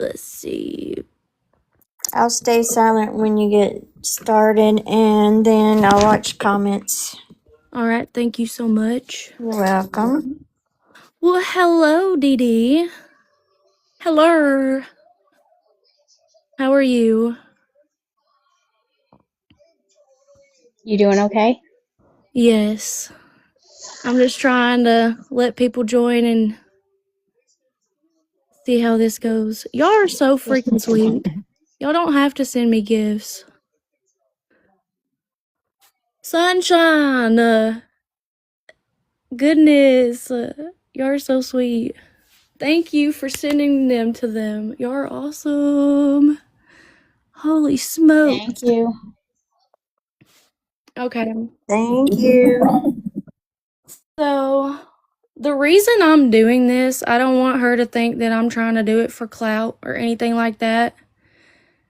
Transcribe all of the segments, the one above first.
Let's see. I'll stay silent when you get started, and then I'll watch comments. All right, thank you so much. You're welcome. Well, hello, Dee Dee. Hello. How are you? You doing okay? Yes. I'm just trying to let people join and see how this goes. Y'all are so freaking sweet. Y'all don't have to send me gifts. Sunshine! Goodness. Y'all are so sweet. Thank you for sending them to them. Y'all are awesome. Holy smokes. Thank you. Okay. Thank you. So, the reason I'm doing this, I don't want her to think that I'm trying to do it for clout or anything like that.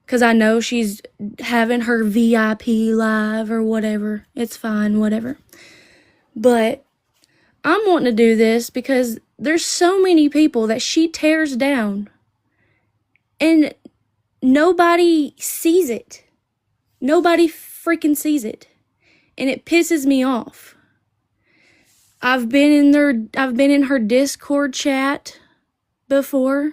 Because I know she's having her VIP live or whatever. It's fine, whatever. But I'm wanting to do this because there's so many people that she tears down. And nobody sees it. Nobody freaking sees it. And it pisses me off. I've been in her Discord chat before.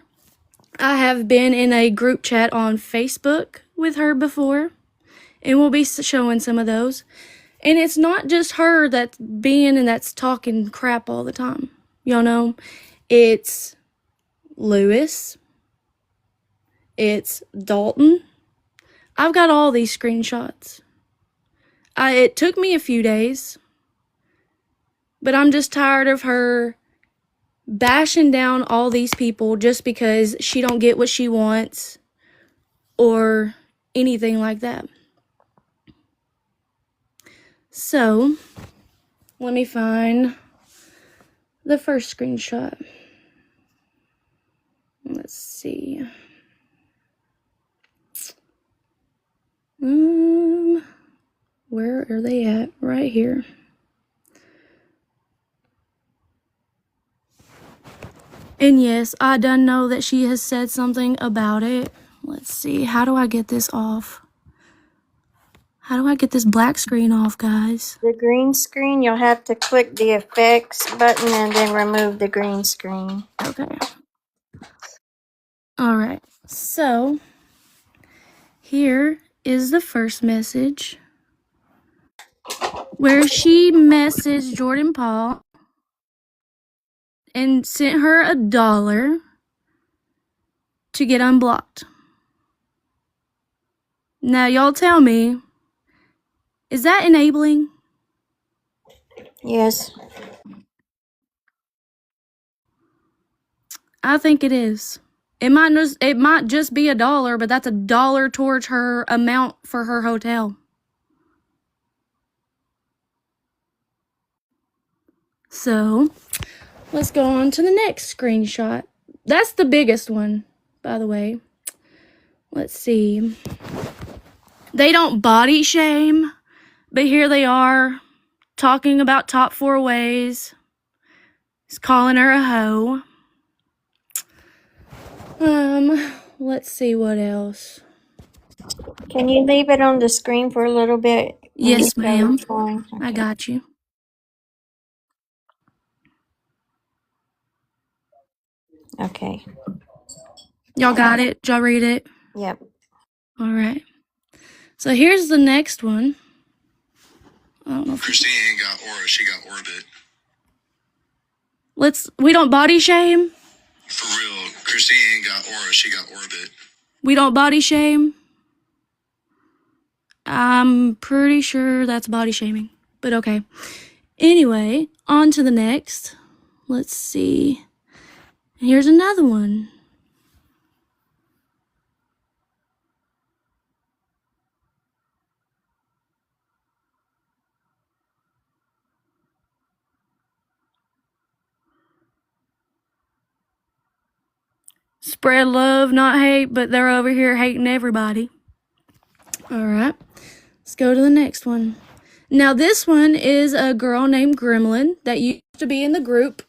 I have been in a group chat on Facebook with her before, and we'll be showing some of those. And it's not just her that's being and that's talking crap all the time. Y'all know, it's Lewis. It's Dalton. I've got all these screenshots. It took me a few days, but I'm just tired of her bashing down all these people just because she don't get what she wants or anything like that. So, let me find the first screenshot. Let's see. Where are they at? Right here. And yes, I done know that she has said something about it. Let's see. How do I get this off? How do I get this black screen off, guys? The green screen, you'll have to click the effects button and then remove the green screen. Okay. All right. So, here is the first message where she messaged Jordan Paul and sent her $1 to get unblocked. Now, y'all tell me, is that enabling? Yes. I think it is. It might just be $1, but that's $1 towards her amount for her hotel. So, let's go on to the next screenshot. That's the biggest one, by the way. Let's see. They don't body shame, but here they are talking about top 4 ways. He's calling her a hoe. Let's see what else. Can you leave it on the screen for a little bit? Yes, ma'am. Okay. I got you. Okay. Y'all got it? Did y'all read it? Yep. All right. So here's the next one. I don't know if Christine ain't got aura, she got orbit. we don't body shame. For real, Christine ain't got aura, she got orbit. We don't body shame. I'm pretty sure that's body shaming, but okay. Anyway, on to the next. Let's see. Here's another one. Spread love, not hate, but they're over here hating everybody. All right, let's go to the next one. Now, this one is a girl named Gremlin that used to be in the group.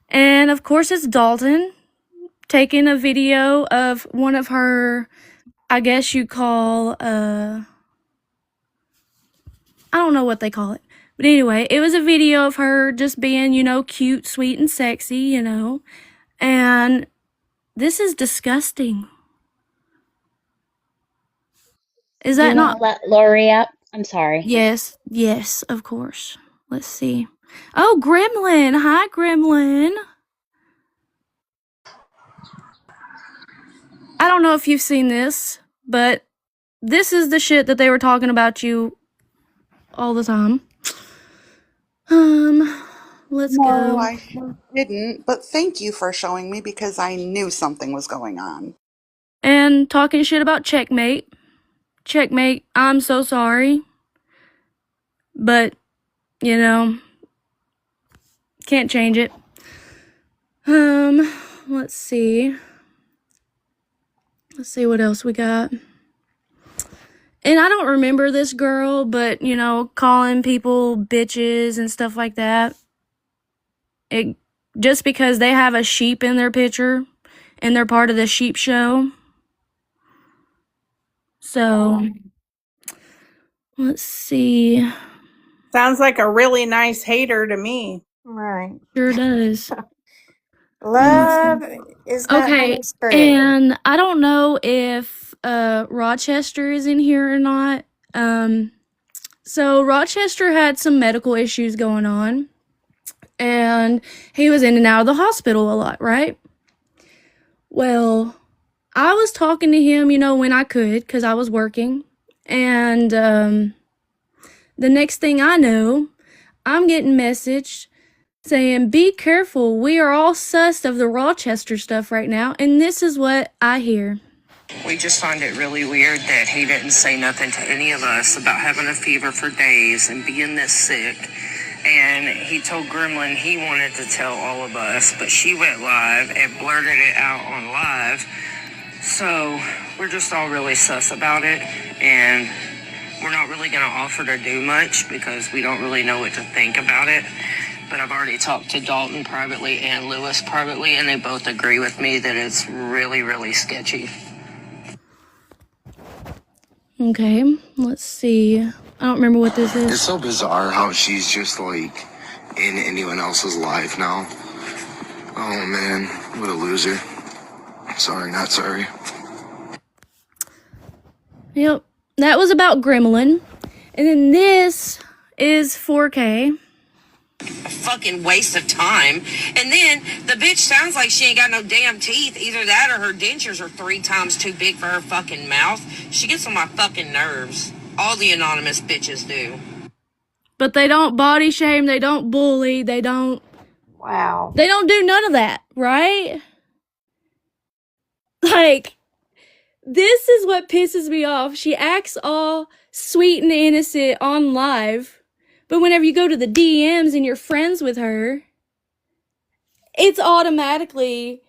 And, of course, it's Dalton taking a video of one of her, I guess you call, I don't know what they call it. But anyway, it was a video of her just being, cute, sweet, and sexy, And this is disgusting. Is Do that you want not? to let Lori up? I'm sorry. Yes, of course. Let's see. Oh, Gremlin. Hi, Gremlin. I don't know if you've seen this, but this is the shit that they were talking about you all the time. Let's No, go. I didn't, but thank you for showing me because I knew something was going on. And talking shit about Checkmate. Checkmate, I'm so sorry. But, can't change it. Let's see. Let's see what else we got. And I don't remember this girl, but, calling people bitches and stuff like that. Just because they have a sheep in their picture and they're part of the sheep show. So, let's see. Sounds like a really nice hater to me. Right. Sure does. Love is the Okay, Holy Spirit. and I don't know if Rochester is in here or not. So Rochester had some medical issues going on, and he was in and out of the hospital a lot, right? Well, I was talking to him, when I could, because I was working, and the next thing I know, I'm getting messaged saying, be careful, we are all sussed of the Rochester stuff right now, and this is what I hear. We just find it really weird that he didn't say nothing to any of us about having a fever for days and being this sick. And he told Gremlin he wanted to tell all of us, but she went live and blurted it out on live. So we're just all really sus about it, and we're not really going to offer to do much because we don't really know what to think about it. But I've already talked to Dalton privately and Lewis privately, and they both agree with me that it's really, really sketchy. Okay, let's see. I don't remember what this It's is. so bizarre how she's just like in anyone else's life now. Oh man, what a loser. Sorry, not sorry. Yep, that was about Gremlin. And then this is 4K. A fucking waste of time. And then the bitch sounds like she ain't got no damn teeth. Either that or her dentures are 3 times too big for her fucking mouth. She gets on my fucking nerves. All the anonymous bitches do. But they don't body shame, they don't bully, they don't do none of that, right? Like, this is what pisses me off. She acts all sweet and innocent on live, but whenever you go to the DMs and you're friends with her, it's automatically,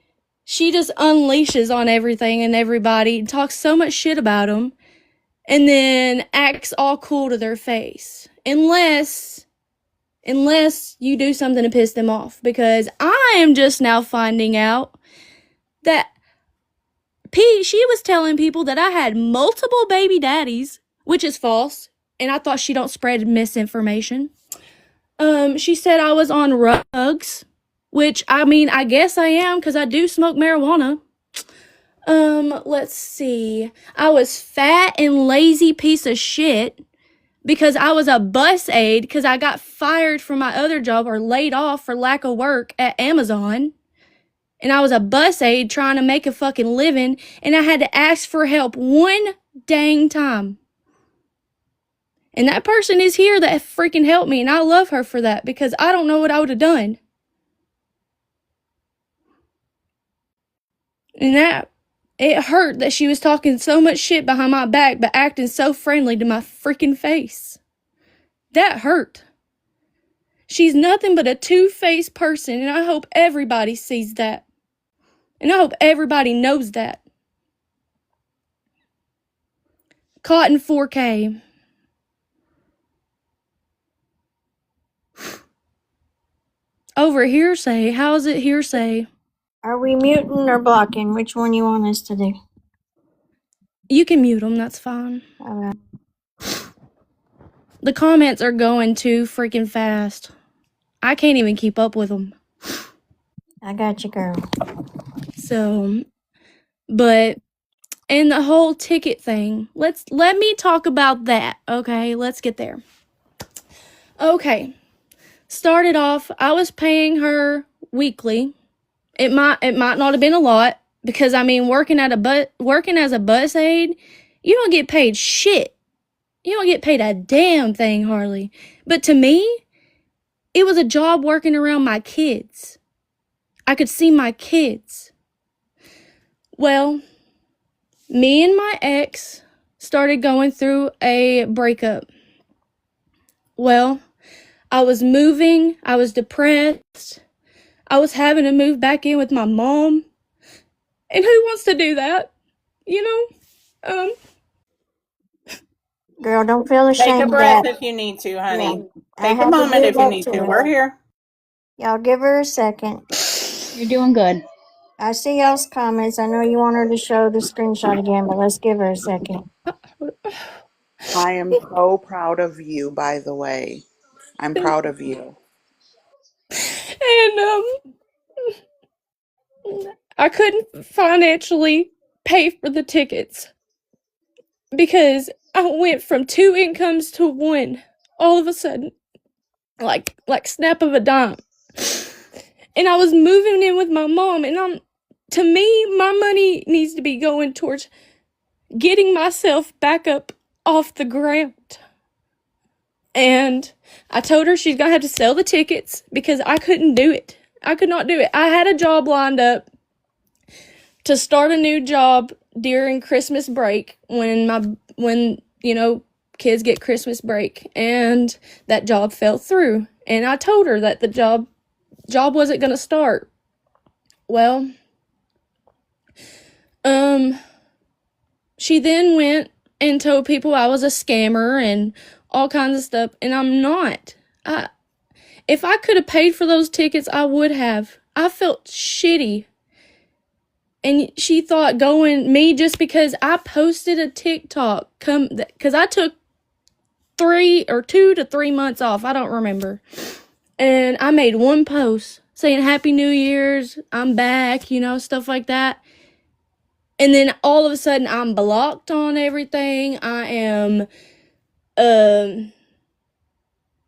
she just unleashes on everything and everybody, talks so much shit about them, and then acts all cool to their face. Unless you do something to piss them off. Because I am just now finding out that she was telling people that I had multiple baby daddies, which is false, and I thought she don't spread misinformation. She said I was on rugs, which, I guess I am, because I do smoke marijuana. Let's see. I was fat and lazy piece of shit because I was a bus aide because I got fired from my other job or laid off for lack of work at Amazon. And I was a bus aide trying to make a fucking living, and I had to ask for help one dang time. And that person is here that freaking helped me, and I love her for that because I don't know what I would have done. And it hurt that she was talking so much shit behind my back but acting so friendly to my freaking face. That hurt. She's nothing but a two-faced person, and I hope everybody sees that. And I hope everybody knows that. Cotton 4K. Over hearsay? How is it hearsay? Are we muting or blocking? Which one you want us to do? You can mute them, that's fine. All right. The comments are going too freaking fast. I can't even keep up with them. I got you, girl. So, but and the whole ticket thing. Let me talk about that. Okay, let's get there. Okay. Started off, I was paying her weekly. It might not have been a lot because I mean, working as a bus aide, you don't get paid shit. You don't get paid a damn thing hardly. But to me, it was a job working around my kids. I could see my kids. Well, me and my ex started going through a breakup. Well, I was moving, I was depressed, I was having to move back in with my mom. And who wants to do that? You know? Girl, don't feel Take a ashamed of breath that. if you need to, Yeah. honey. I Take a had to moment do if you that need to. too. We're here. Y'all give her a second. You're doing good. I see y'all's comments. I know you want her to show the screenshot again, but let's give her a second. I am so proud of you, by the way. I'm proud of you. And I couldn't financially pay for the tickets because I went from 2 incomes to 1 all of a sudden, like snap of a dime. And I was moving in with my mom, and to me, my money needs to be going towards getting myself back up off the ground. And I told her she's gonna have to sell the tickets because I couldn't do it. I could not do it. I had a job lined up to start a new job during Christmas break when kids get Christmas break, and that job fell through. And I told her that the job wasn't gonna start. Well, she then went and told people I was a scammer and all kinds of stuff, and I'm not. If I could have paid for those tickets, I would have. I felt shitty. And she thought me just because I posted a TikTok because I took 2 to 3 months off. I don't remember. And I made one post saying Happy New Year's, I'm back, stuff like that. And then all of a sudden I'm blocked on everything. I am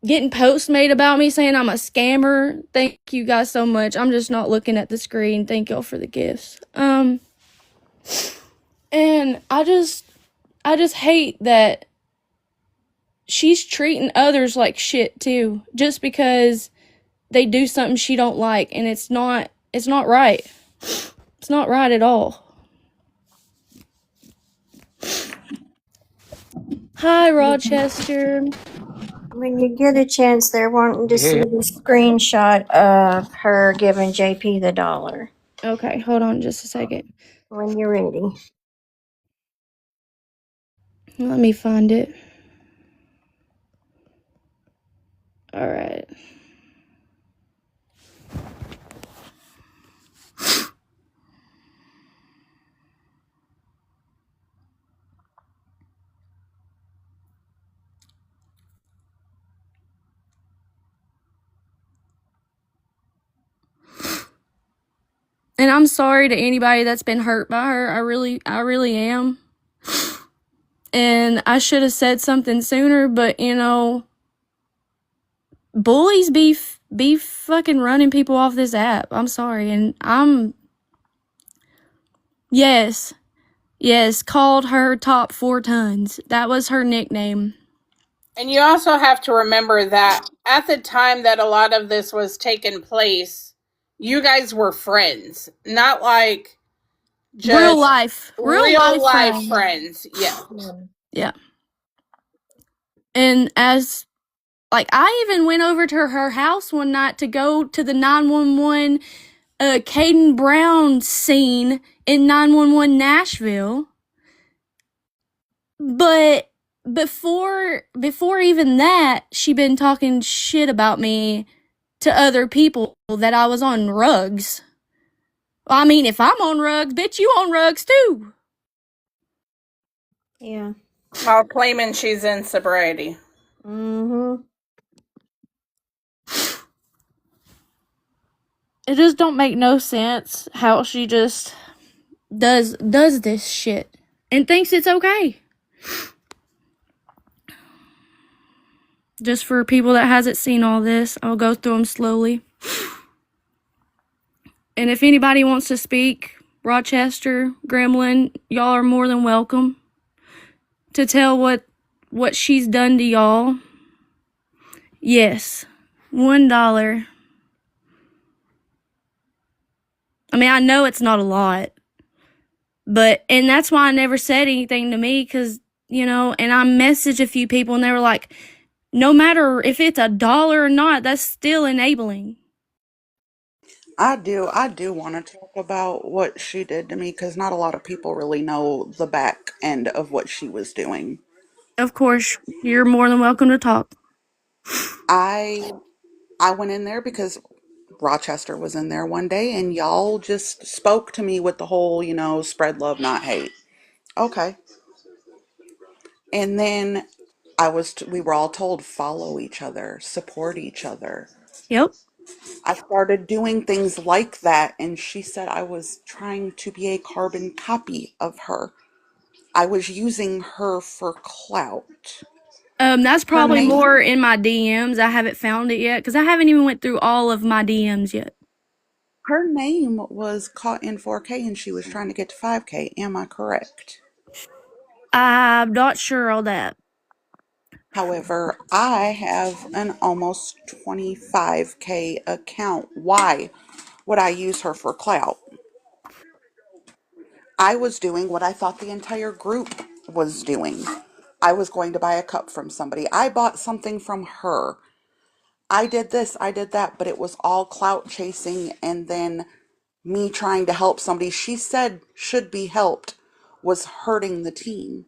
getting posts made about me saying I'm a scammer. Thank you guys so much. I'm just not looking at the screen. Thank y'all for the gifts. And I just hate that she's treating others like shit too, just because they do something she don't like, and it's not right. It's not right at all. Hi, Rochester. When you get a chance, they're wanting to see the screenshot of her giving JP the $1 Okay, hold on just a second. when you're ready. Let me find it. All right. And I'm sorry to anybody that's been hurt by her. I really am. And I should have said something sooner, but bullies be fucking running people off this app. I'm sorry. And yes, called her top 4 tons. That was her nickname. And you also have to remember that at the time that a lot of this was taking place, you guys were friends, not like just Real life friends. Yeah. Yeah. And as I even went over to her house one night to go to the 911 Caden Brown scene in 911 Nashville. But before even that, she been talking shit about me to other people that I was on rugs. I mean, if I'm on rugs, bitch, you on rugs too. Yeah. While claiming she's in sobriety. Mm-hmm. It just don't make no sense how she just does this shit and thinks it's okay. Just for people that hasn't seen all this, I'll go through them slowly. And if anybody wants to speak, Rochester, Gremlin, y'all are more than welcome to tell what she's done to y'all. Yes, $1. I mean, I know it's not a lot, but and that's why I never said anything to me, because you know, and I messaged a few people and they were like, no matter if it's $1 or not, that's still enabling. I do want to talk about what she did to me because not a lot of people really know the back end of what she was doing. Of course, you're more than welcome to talk. I I went in there because Rochester was in there one day and y'all just spoke to me with the whole, spread love, not hate. Okay. And then we were all told follow each other, support each other. Yep. I started doing things like that, and she said I was trying to be a carbon copy of her. I was using her for clout. That's Her probably name, more in my DMs. I haven't found it yet because I haven't even went through all of my DMs yet. her name was caught in 4K, and she was trying to get to 5K. Am I correct? I'm not sure on that. However, I have an almost 25K account. Why would I use her for clout? I was doing what I thought the entire group was doing. I was going to buy a cup from somebody. I bought something from her. I did this, I did that, but it was all clout chasing and then me trying to help somebody she said should be helped was hurting the team.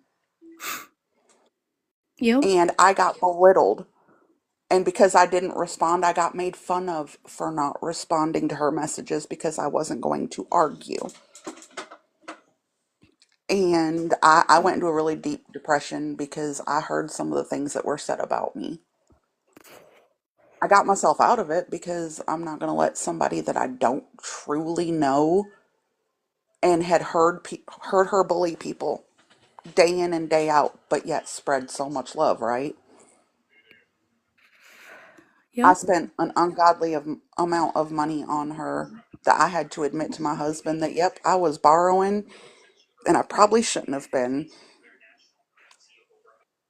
Yep. And I got belittled. And because I didn't respond, I got made fun of for not responding to her messages because I wasn't going to argue. And I went into a really deep depression because I heard some of the things that were said about me. I got myself out of it because I'm not going to let somebody that I don't truly know and had heard her bully people day in and day out, but yet spread so much love, right? I Yep. spent an ungodly amount of money on her that I had to admit to my husband that, yep, I was borrowing and I probably shouldn't have been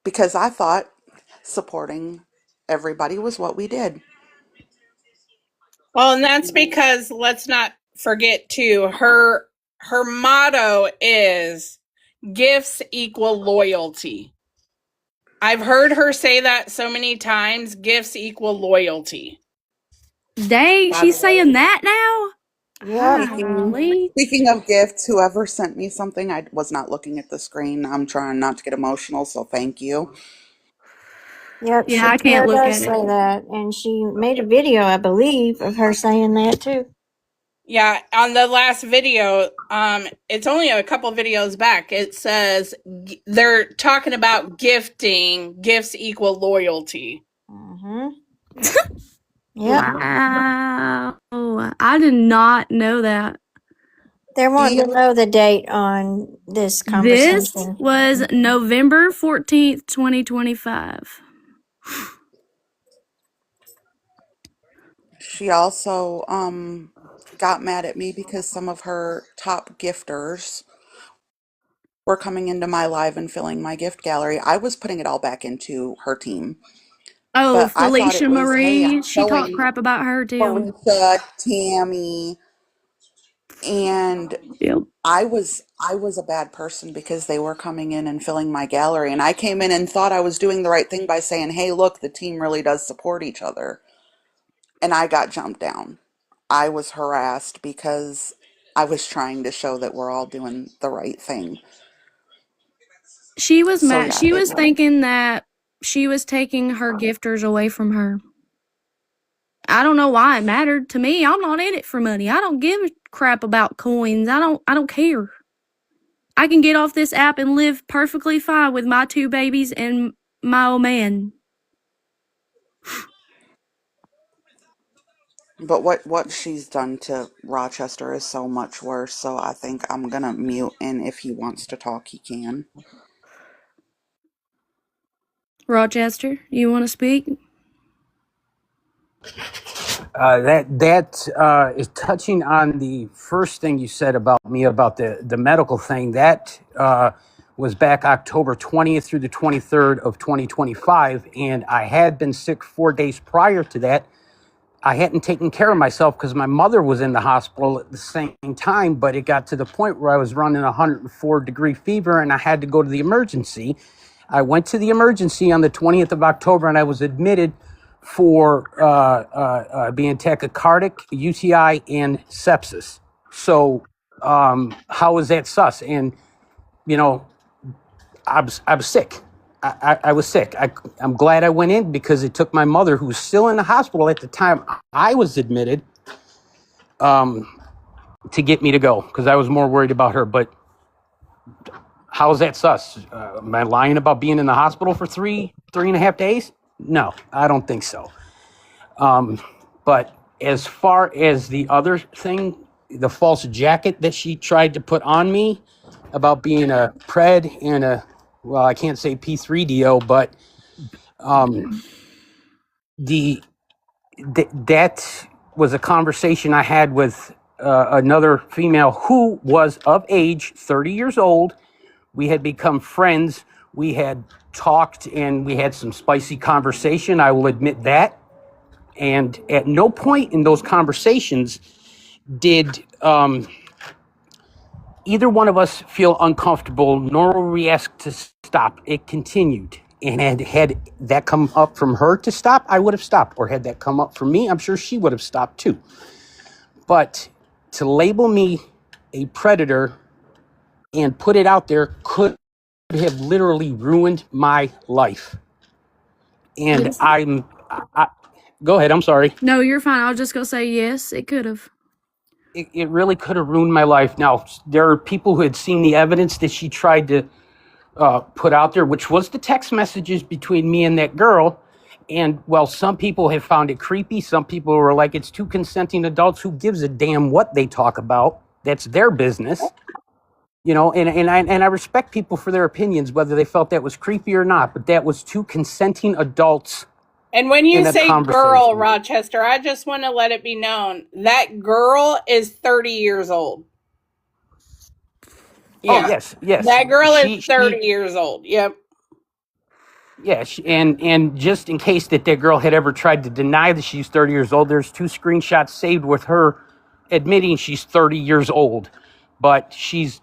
because I thought supporting everybody was what we did. Well, and that's because let's not forget too, her motto is gifts equal loyalty. I've heard her say that so many times, gifts equal loyalty. Dang, By the she's saying way, that now? Yep. speaking of gifts, whoever sent me something, I was not looking at the screen. I'm trying not to get emotional, so thank you. Yep. Yeah, She I can't sure look does at it. say that, and she made a video, I believe, of her saying that too. Yeah, on the last video, it's only a couple videos back. It says they're talking about gifting, gifts equal loyalty. Mm-hmm. Yep. Wow. I did not know that. They're Do wanting you to know the date on this This conversation. was November 14th, 2025. She also got mad at me because some of her top gifters were coming into my live and filling my gift gallery. I was putting it all back into her team. Oh, But I thought Felicia it was, hey, I'm Marie. She talked showing crap about her too. Marisa, Tammy, and Yep. I was a bad person because they were coming in and filling my gallery. And I came in and thought I was doing the right thing by saying, hey, look, the team really does support each other. And I got jumped down. I was harassed because I was trying to show that we're all doing the right thing. She was So mad. yeah, She it was was. thinking that she was taking her gifters away from her. I don't know why it mattered to me. I'm not in it for money. I don't give a crap about coins. I don't care. I can get off this app and live perfectly fine with my 2 babies and my old man. But what she's done to Rochester is so much worse, so I think I'm gonna mute, and if he wants to talk, he can. Rochester, you want to speak? That is touching on the first thing you said about me about the medical thing. That was back October 20th through the 23rd of 2025, and I had been sick 4 days prior to that. I hadn't taken care of myself because my mother was in the hospital at the same time, but it got to the point where I was running 104-degree fever and I had to go to the emergency. I went to the emergency on the 20th of October and I was admitted for being tachycardic, UTI, and sepsis. So how is that sus? And, you know, I was sick. I was sick. I'm glad I went in because it took my mother, who was still in the hospital at the time I was admitted, to get me to go because I was more worried about her. But how is that sus? Am I lying about being in the hospital for three and a half days? No, I don't think so. But as far as the other thing, the false jacket that she tried to put on me about being a pred and well, I can't say P3DO, but that was a conversation I had with another female who was of age, 30 years old. We had become friends. We had talked and we had some spicy conversation. I will admit that. And at no point in those conversations did either one of us feel uncomfortable, nor were we asked to stop. It continued. And had that come up from her to stop, I would have stopped. Or had that come up from me, I'm sure she would have stopped too. But to label me a predator and put it out there could have literally ruined my life. And Yes. Go ahead, I'm sorry. No, you're fine. I was just going to say yes, it could have. It really could have ruined my life. Now, there are people who had seen the evidence that she tried to put out there, which was the text messages between me and that girl. And, well, some people have found it creepy. Some people were like, it's two consenting adults. Who gives a damn what they talk about? That's their business. You know, and I respect people for their opinions, whether they felt that was creepy or not. But that was two consenting adults. And when you in a say girl, conversation. Rochester, I just want to let it be known that girl is 30 years old. Yeah. Oh, yes. That girl is 30 years old. Yep. Yeah, and just in case that girl had ever tried to deny that she's 30 years old, there's 2 screenshots saved with her admitting she's 30 years old. But she's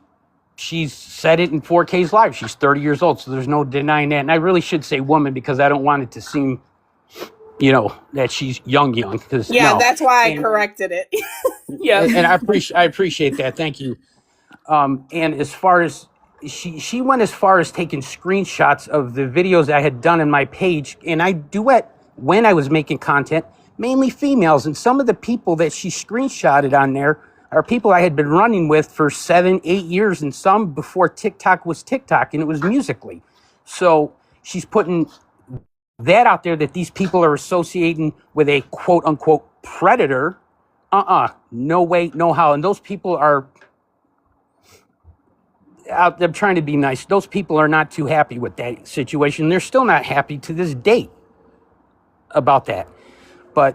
said it in 4K's live. She's 30 years old, so there's no denying that. And I really should say woman because I don't want it to seem, you know, that she's young. Because that's why I corrected it. Yeah, and I appreciate that. Thank you. And as far as she went as far as taking screenshots of the videos I had done in my page, and I do it when I was making content, mainly females. And some of the people that she screenshotted on there are people I had been running with for 7-8 years, and some before TikTok was TikTok, and it was Musically. So she's putting that out there that these people are associating with a quote unquote predator. No way, no how. And those people are out there trying to be nice. Those people are not too happy with that situation. They're still not happy to this date about that. But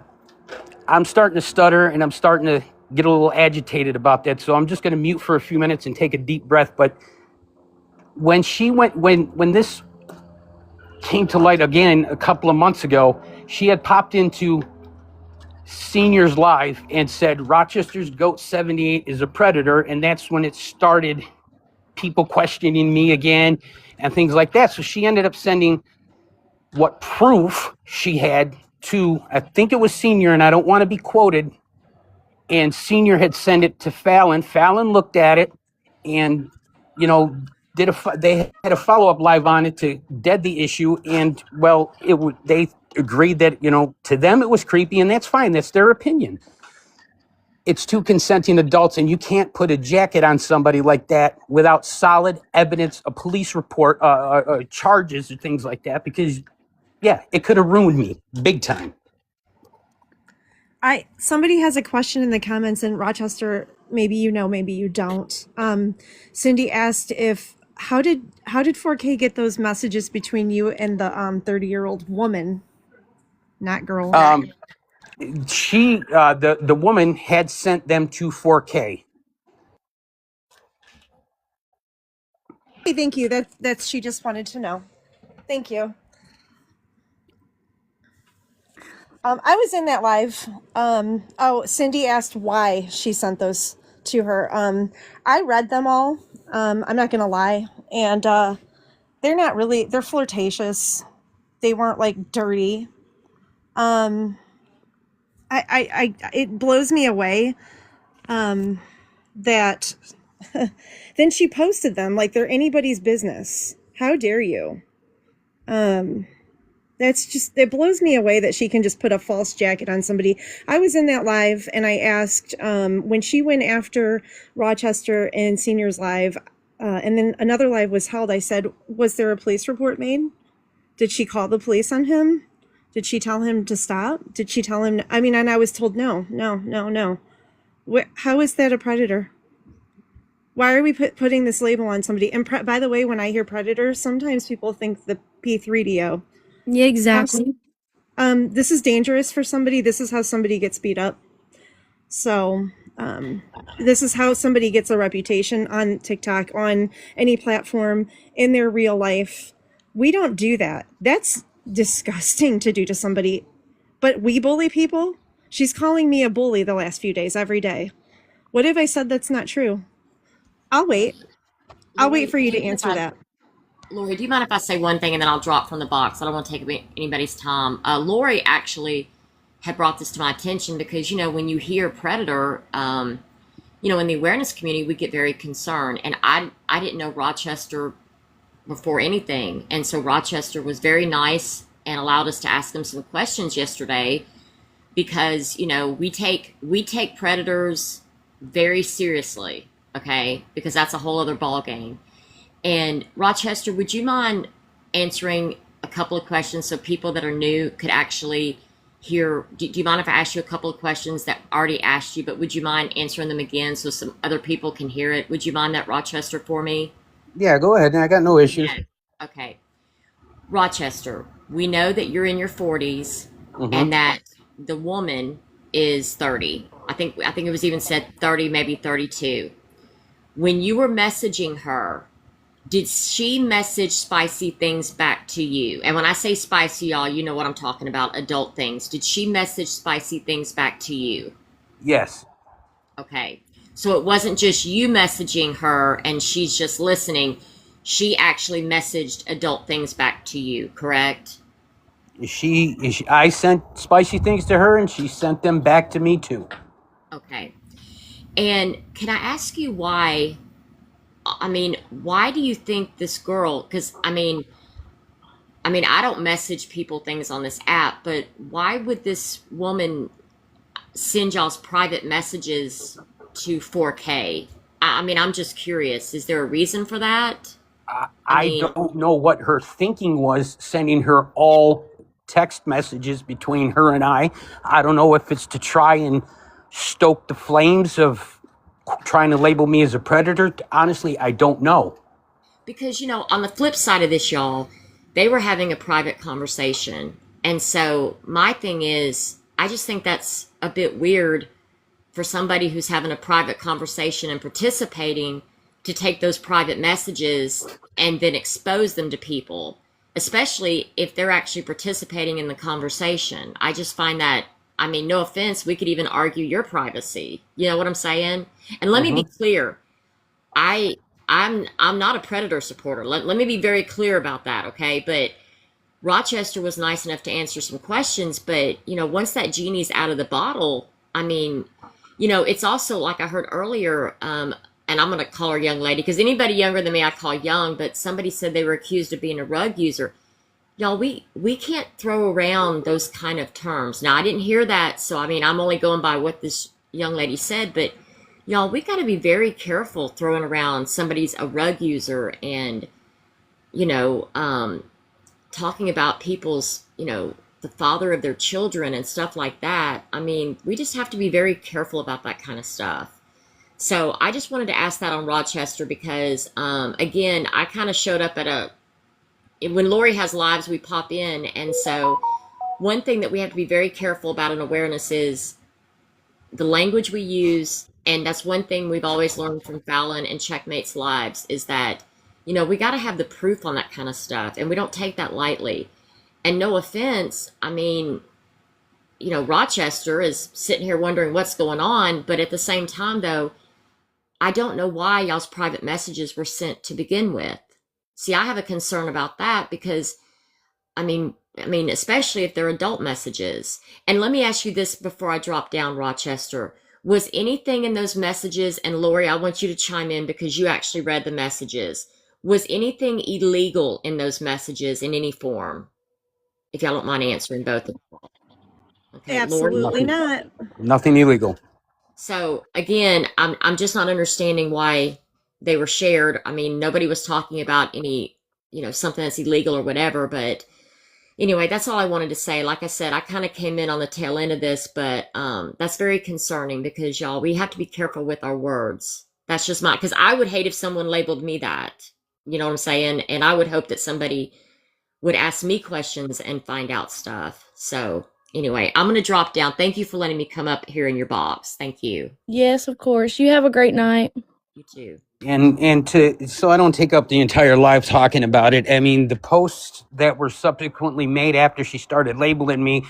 I'm starting to stutter and I'm starting to get a little agitated about that. So I'm just going to mute for a few minutes and take a deep breath. But when this came to light again a couple of months ago, she had popped into Seniors Live and said Rochester's Goat 78 is a predator. And that's when it started, people questioning me again and things like that. So she ended up sending what proof she had to, I think it was Senior, and I don't want to be quoted, and Senior had sent it to Fallon. Fallon looked at it and, you know, they had a follow-up live on it to dead the issue. And, well, they agreed that, you know, to them it was creepy, and that's fine. That's their opinion. It's two consenting adults, and you can't put a jacket on somebody like that without solid evidence, a police report, charges, or things like that. Because, yeah, it could have ruined me big time. Somebody has a question in the comments in Rochester. Maybe you know, maybe you don't. Cindy asked if how did 4K get those messages between you and the 30-year-old woman, not girl? The woman had sent them to 4K. Hey, thank you. That's she just wanted to know. Thank you. I was in that live. Cindy asked why she sent those to her. I read them all. I'm not gonna lie, and they're not really. They're flirtatious. They weren't like dirty. It blows me away. That then she posted them like they're anybody's business. How dare you? That's just, it blows me away that she can just put a false jacket on somebody. I was in that live and I asked, when she went after Rochester and Seniors Live, and then another live was held, I said, was there a police report made? Did she call the police on him? Did she tell him to stop? Did she tell him? I mean, and I was told, no. How is that a predator? Why are we putting this label on somebody? And by the way, when I hear predator, sometimes people think the P3DO. Yeah, exactly. This is dangerous for somebody. This is how somebody gets beat up. So, this is how somebody gets a reputation on TikTok, on any platform, in their real life. We don't do that. That's disgusting to do to somebody. But we bully people? She's calling me a bully the last few days, every day. What if I said that's not true? I'll wait. I'll wait for you to answer that. Lori, do you mind if I say one thing and then I'll drop from the box? I don't want to take anybody's time. Lori actually had brought this to my attention because, you know, when you hear predator, you know, in the awareness community, we get very concerned. And I didn't know Rochester before anything. And so Rochester was very nice and allowed us to ask him some questions yesterday because, you know, we take predators very seriously, okay? Because that's a whole other ball game. And Rochester, would you mind answering a couple of questions so people that are new could actually hear? Do you mind if I ask you a couple of questions that I already asked you, but would you mind answering them again so some other people can hear it? Would you mind that, Rochester, for me? Yeah, go ahead. I got no issues. Okay. Rochester, we know that you're in your 40s and that the woman is 30. I think it was even said 30, maybe 32. When you were messaging her, did she message spicy things back to you? And when I say spicy, y'all, you know what I'm talking about, adult things. Did she message spicy things back to you? Yes. Okay. So it wasn't just you messaging her and she's just listening. She actually messaged adult things back to you, correct? I sent spicy things to her and she sent them back to me too. Okay. And can I ask you why? I mean, why do you think this girl, because I mean, I don't message people things on this app, but why would this woman send y'all's private messages to 4K? I mean, I'm just curious. Is there a reason for that? I don't know what her thinking was, sending her all text messages between her and I. I don't know if it's to try and stoke the flames of trying to label me as a predator. Honestly, I don't know. Because, you know, on the flip side of this, y'all, they were having a private conversation. And so my thing is, I just think that's a bit weird for somebody who's having a private conversation and participating to take those private messages and then expose them to people, especially if they're actually participating in the conversation. I just find that, I mean, no offense, we could even argue your privacy. You know what I'm saying? And let me be clear. I'm not a predator supporter. Let me be very clear about that, okay? But Rochester was nice enough to answer some questions, but, you know, once that genie's out of the bottle, I mean, you know, it's also like I heard earlier, and I'm going to call her young lady, because anybody younger than me I call young, but somebody said they were accused of being a rug user. Y'all, we can't throw around those kind of terms. Now, I didn't hear that, so I mean, I'm only going by what this young lady said, but y'all, we got to be very careful throwing around somebody's a rug user and, you know, talking about people's, the father of their children and stuff like that. I mean, we just have to be very careful about that kind of stuff. So I just wanted to ask that on Rochester because, again, I kind of showed up when Lori has lives, we pop in. And so one thing that we have to be very careful about in awareness is the language we use. And that's one thing we've always learned from Fallon and Checkmate's lives is that, we got to have the proof on that kind of stuff. And we don't take that lightly. And no offense, I mean, Rochester is sitting here wondering what's going on. But at the same time, though, I don't know why y'all's private messages were sent to begin with. See, I have a concern about that because, I mean, especially if they're adult messages. And let me ask you this before I drop down, Rochester. Was anything in those messages, and Lori, I want you to chime in because you actually read the messages. Was anything illegal in those messages in any form? If y'all don't mind answering both of them. Okay, Absolutely Lori? not. Nothing illegal. So again, I'm just not understanding why they were shared. I mean, nobody was talking about any, something that's illegal or whatever. But anyway, that's all I wanted to say. Like I said, I kind of came in on the tail end of this, but that's very concerning because y'all, we have to be careful with our words. That's just because I would hate if someone labeled me that. You know what I'm saying? And I would hope that somebody would ask me questions and find out stuff. So anyway, I'm going to drop down. Thank you for letting me come up here in your box. Thank you. Yes, of course. You have a great night. You too. And so I don't take up the entire live talking about it. I mean, the posts that were subsequently made after she started labeling me,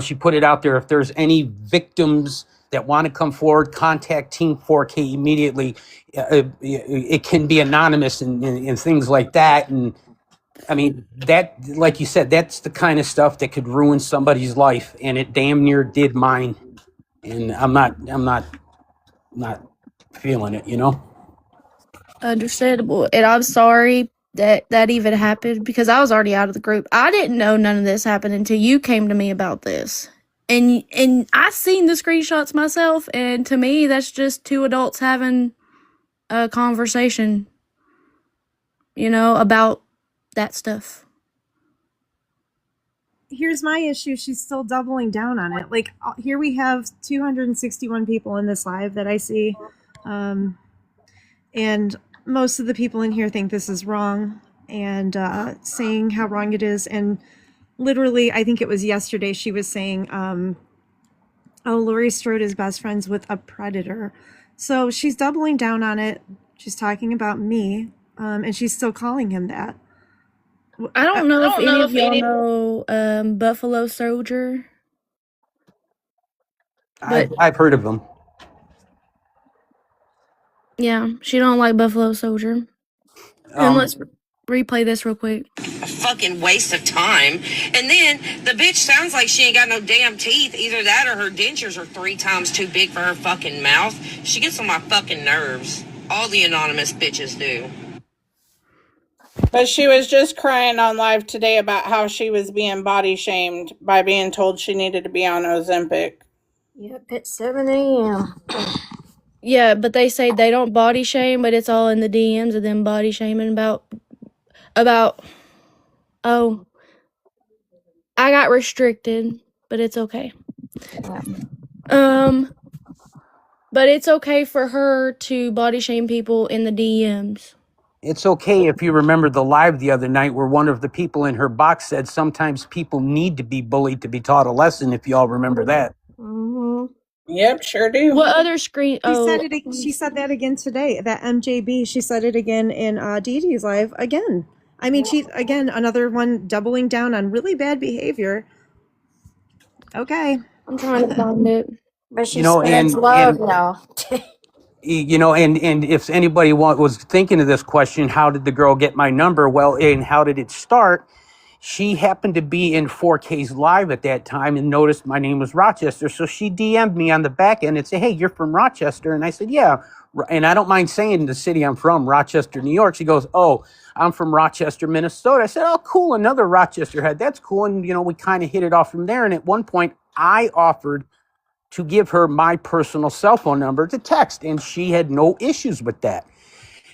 she put it out there. If there's any victims that want to come forward, contact Team 4K immediately. It can be anonymous and things like that. And I mean, that, like you said, that's the kind of stuff that could ruin somebody's life, and it damn near did mine. And I'm not feeling it. Understandable. And I'm sorry that even happened because I was already out of the group. I didn't know none of this happened until you came to me about this. And I seen the screenshots myself, and to me that's just two adults having a conversation, about that stuff. Here's my issue. She's still doubling down on it. Like, here we have 261 people in this live that I see. And most of the people in here think this is wrong and saying how wrong it is. And literally, I think it was yesterday, she was saying, Laurie Strode is best friends with a predator. So she's doubling down on it. She's talking about me, and she's still calling him that. I don't know if any of y'all know Buffalo Soldier. I've heard of them. Yeah, she don't like Buffalo Soldier. And let's replay this real quick. A fucking waste of time. And then the bitch sounds like she ain't got no damn teeth. Either that or her dentures are 3 times too big for her fucking mouth. She gets on my fucking nerves. All the anonymous bitches do. But she was just crying on live today about how she was being body shamed by being told she needed to be on Ozempic. Yep, at 7 a.m. Yeah, but they say they don't body shame, but it's all in the DMs of them body shaming about oh, I got restricted, but it's okay. But it's okay for her to body shame people in the DMs. It's okay if you remember the live the other night where one of the people in her box said sometimes people need to be bullied to be taught a lesson, if y'all remember that. Mm-hmm. Yep, sure do. What other screen? She said that again today. That MJB. She said it again in Dee Dee's live again. I mean, she again another one doubling down on really bad behavior. Okay, I'm trying to find it. But she spreads love now. And if anybody was thinking of this question, how did the girl get my number? Well, and how did it start? She happened to be in 4K's live at that time and noticed my name was Rochester. So she DM'd me on the back end and said, "Hey, you're from Rochester." And I said, "Yeah." And I don't mind saying the city I'm from, Rochester, New York. She goes, "Oh, I'm from Rochester, Minnesota." I said, "Oh, cool. Another Rochester head. That's cool." And, we kind of hit it off from there. And at one point I offered to give her my personal cell phone number to text, and she had no issues with that.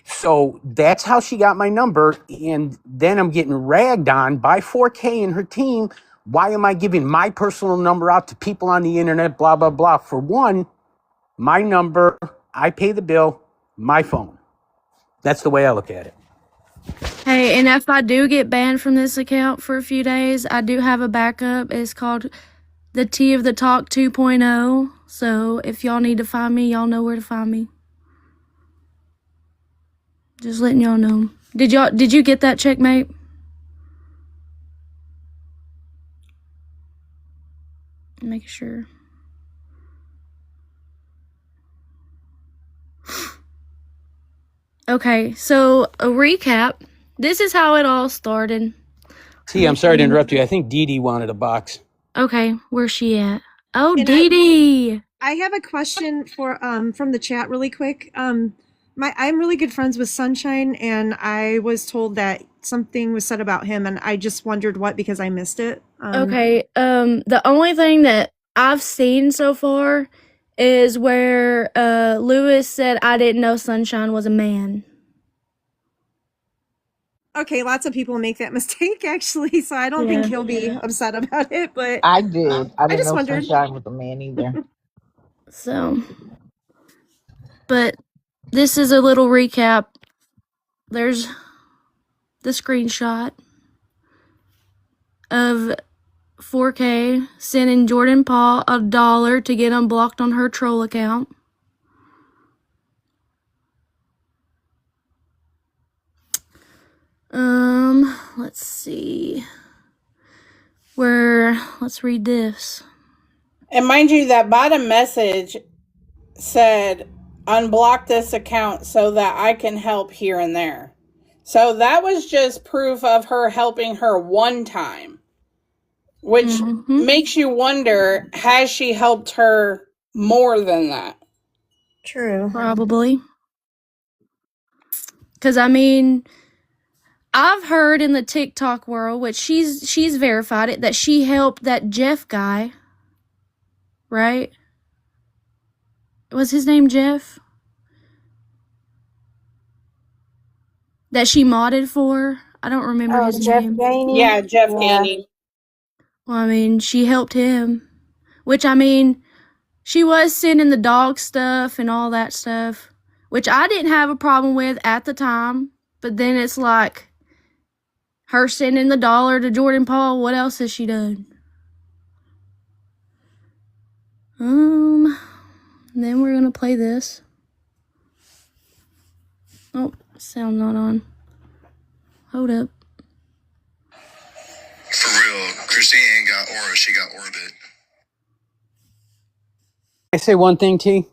So that's how she got my number. And then I'm getting ragged on by 4K and her team. Why am I giving my personal number out to people on the internet? Blah, blah, blah. For one, my number, I pay the bill, my phone. That's the way I look at it. Hey, and if I do get banned from this account for a few days, I do have a backup. It's called the Tea of the Talk 2.0. So if y'all need to find me, y'all know where to find me. Just letting y'all know. Did you get that, Checkmate? Making sure. Okay, so a recap. This is how it all started. See, I'm sorry to interrupt you. I think Dee Dee wanted a box. Okay, where's she at? Oh, And Dee Dee. I have a question for from the chat really quick. I'm really good friends with Sunshine, and I was told that something was said about him, and I just wondered what because I missed it. Okay, the only thing that I've seen so far is where Lewis said I didn't know Sunshine was a man. Okay, lots of people make that mistake actually, so I don't think he'll be upset about it. But I did. I didn't just know wondered. Sunshine was a man either. So, but this is a little recap. There's the screenshot of 4K sending Jordan Paul $1 to get unblocked on her troll account. Let's see. Let's read this. And mind you, that bottom message said, unblock this account so that I can help here and there. So that was just proof of her helping her one time, which makes you wonder, has she helped her more than that? True. Probably. Because, I mean, I've heard in the TikTok world, which she's verified it, that she helped that Jeff guy, right? Was his name Jeff? That she modded for? I don't remember his Jeff name. Gainey? Yeah, Jeff Gainey. Well, I mean, she helped him. Which, I mean, she was sending the dog stuff and all that stuff, which I didn't have a problem with at the time. But then it's like, her sending the $1 to Jordan Paul, what else has she done? Then we're gonna play this. Oh, sound not on. Hold up. For real, Christine ain't got aura, she got orbit. I say one thing, T?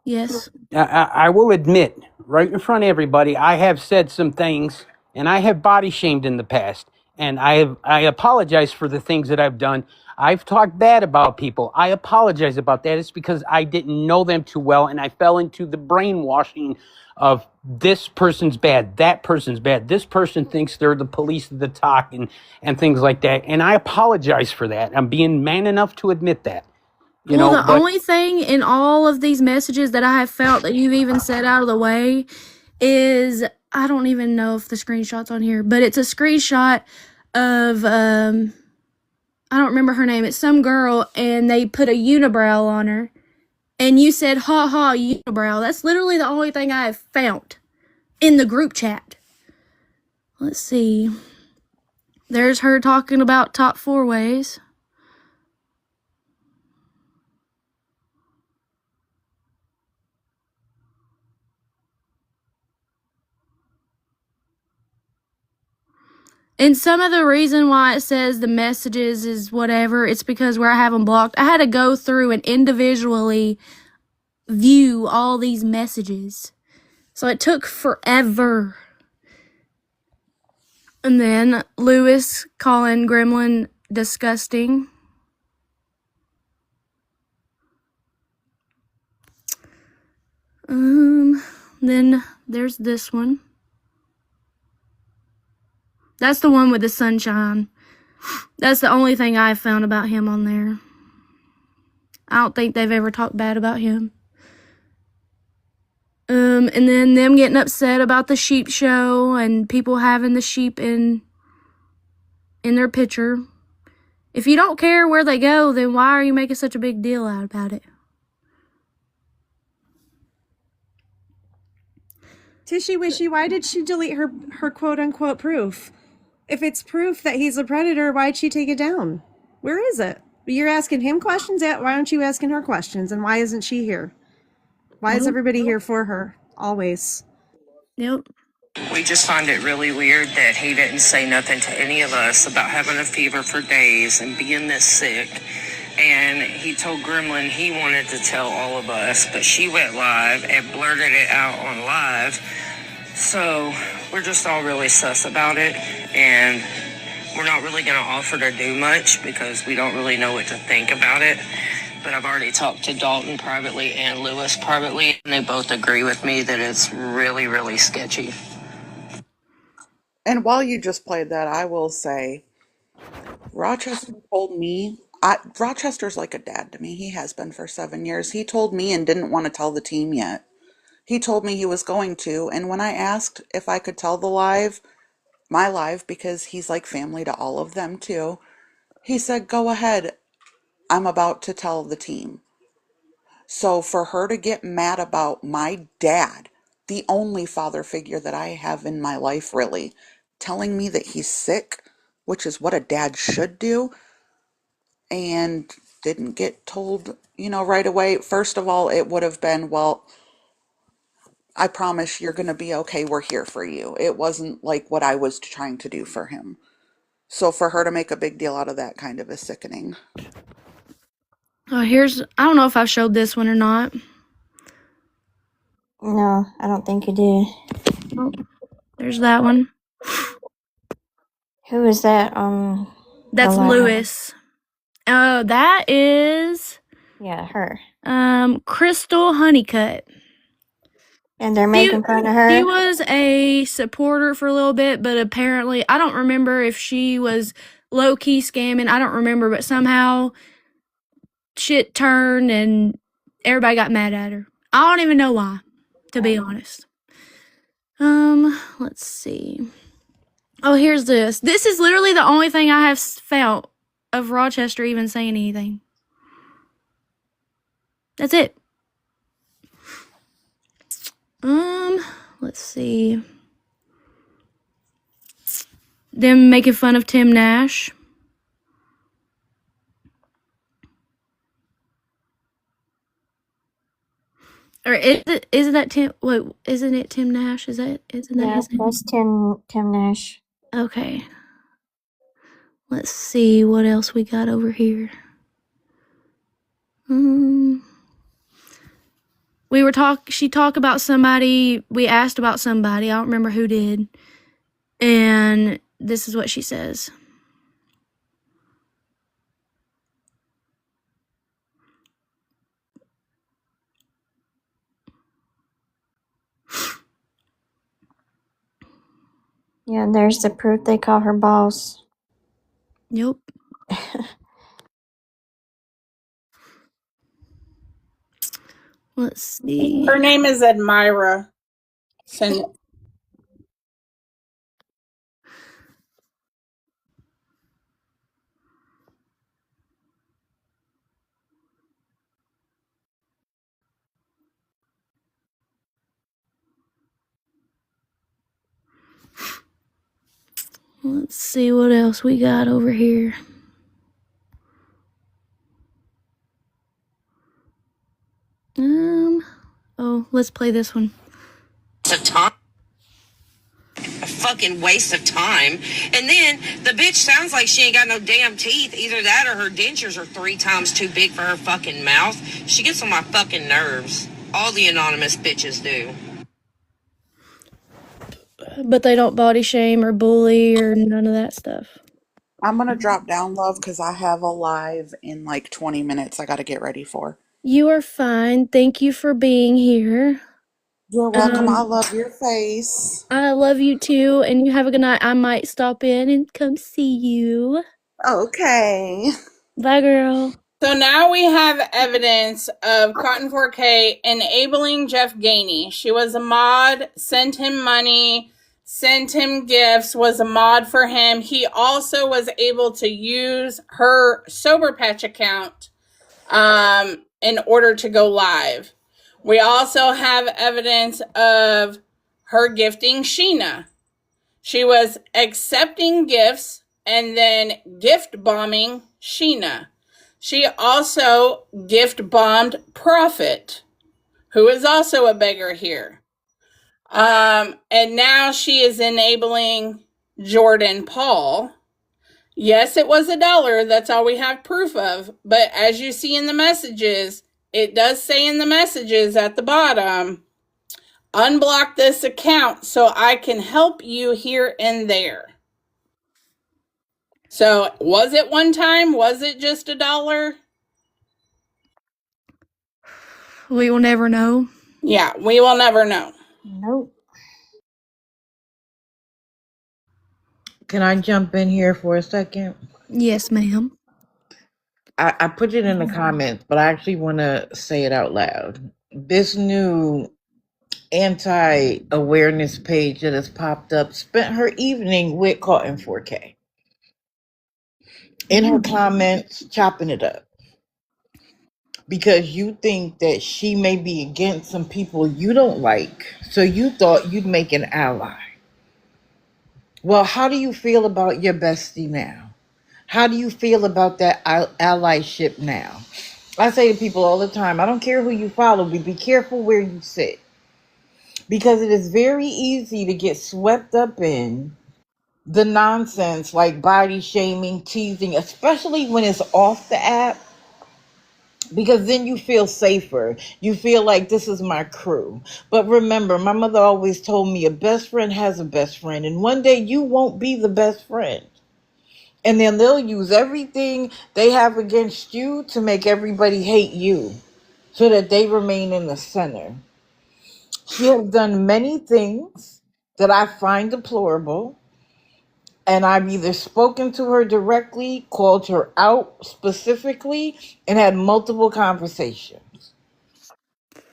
Yes. I will admit, right in front of everybody, I have said some things, and I have body shamed in the past. And I apologize for the things that I've done. I've talked bad about people. I apologize about that. It's because I didn't know them too well, and I fell into the brainwashing of this person's bad, that person's bad, this person thinks they're the police of the talk, and things like that. And I apologize for that. I'm being man enough to admit that. The only thing in all of these messages that I have felt that you've even said out of the way is, I don't even know if the screenshot's on here, but it's a screenshot of, I don't remember her name. It's some girl, and they put a unibrow on her. And you said, ha ha, unibrow. That's literally the only thing I have found in the group chat. Let's see. There's her talking about top 4 ways. And some of the reason why it says the messages is whatever, it's because where I have them blocked, I had to go through and individually view all these messages. So it took forever. And then Lewis calling Gremlin disgusting. Then there's this one. That's the one with the sunshine. That's the only thing I found about him on there. I don't think they've ever talked bad about him. And then them getting upset about the sheep show and people having the sheep in their picture. If you don't care where they go, then why are you making such a big deal out about it? Tishy Wishy, why did she delete her quote unquote proof? If it's proof that he's a predator, why'd she take it down? Where is it? You're asking him questions. Why aren't you asking her questions? And why isn't she here? Why is everybody here for her? Always. Yep. We just find it really weird that he didn't say nothing to any of us about having a fever for days and being this sick. And he told Gremlin he wanted to tell all of us, but she went live and blurted it out on live. So we're just all really sus about it, and we're not really going to offer to do much because we don't really know what to think about it. But I've already talked to Dalton privately and Lewis privately, and they both agree with me that it's really, really sketchy. And while you just played that, I will say, Rochester told me, Rochester's like a dad to me. He has been for 7 years. He told me and didn't want to tell the team yet. He told me he was going to, and when I asked if I could tell my live, because he's like family to all of them too, he said, go ahead, I'm about to tell the team. So for her to get mad about my dad, the only father figure that I have in my life really, telling me that he's sick, which is what a dad should do, and didn't get told, right away. First of all, it would have been, well, I promise you're going to be okay. We're here for you. It wasn't like what I was trying to do for him. So for her to make a big deal out of that kind of is sickening. Oh, I don't know if I showed this one or not. No, I don't think you did. Oh, there's that one. Who is that That's Lewis. That is Yeah, her. Crystal Honeycutt. And they're making fun of her? She was a supporter for a little bit, but apparently, I don't remember if she was low-key scamming. I don't remember, but somehow shit turned and everybody got mad at her. I don't even know why, to be honest. Let's see. Oh, here's this. This is literally the only thing I have found of Rochester even saying anything. That's it. Let's see. Them making fun of Tim Nash. Or isn't that Tim? Wait, isn't it Tim Nash? Isn't that his name? That's Tim Nash. Okay. Let's see what else we got over here. She talked about somebody, we asked about somebody, I don't remember who did. And this is what she says. Yeah, there's the proof they call her boss. Yep. Let's see. Her name is Admira. Let's see what else we got over here. Oh, let's play this one. Of time. A fucking waste of time. And then the bitch sounds like she ain't got no damn teeth. Either that or her dentures are 3 times too big for her fucking mouth. She gets on my fucking nerves. All the anonymous bitches do. But they don't body shame or bully or none of that stuff. I'm going to drop down, love, because I have a live in like 20 minutes I got to get ready for. You are fine. Thank you for being here. You're welcome. I love your face. I love you too, and you have a good night. I might stop in and come see you. Okay. Bye, girl. So now we have evidence of Cotton4k enabling Jeff Gainey. She was a mod, sent him money, sent him gifts, was a mod for him. He also was able to use her Sober Patch account in order to go live. We also have evidence of her gifting Sheena. She was accepting gifts and then gift bombing Sheena. She also gift bombed Prophet, who is also a beggar here. And now she is enabling Jordan Paul. Yes, it was $1. That's all we have proof of. But as you see in the messages, it does say in the messages at the bottom, unblock this account so I can help you here and there. So was it one time? Was it just $1? We will never know. Yeah, we will never know. Nope. Can I jump in here for a second? Yes, ma'am. I put it in the comments, but I actually want to say it out loud. This new anti-awareness page that has popped up spent her evening with Cotton4k. In her comments, chopping it up. Because you think that she may be against some people you don't like, so you thought you'd make an ally. Well, how do you feel about your bestie now? How do you feel about that allyship now? I say to people all the time, I don't care who you follow, but be careful where you sit. Because it is very easy to get swept up in the nonsense like body shaming, teasing, especially when it's off the app. Because then you feel safer. You feel like this is my crew. But remember, my mother always told me a best friend has a best friend. And one day you won't be the best friend. And then they'll use everything they have against you to make everybody hate you so that they remain in the center. She has done many things that I find deplorable. And I've either spoken to her directly, called her out specifically, and had multiple conversations.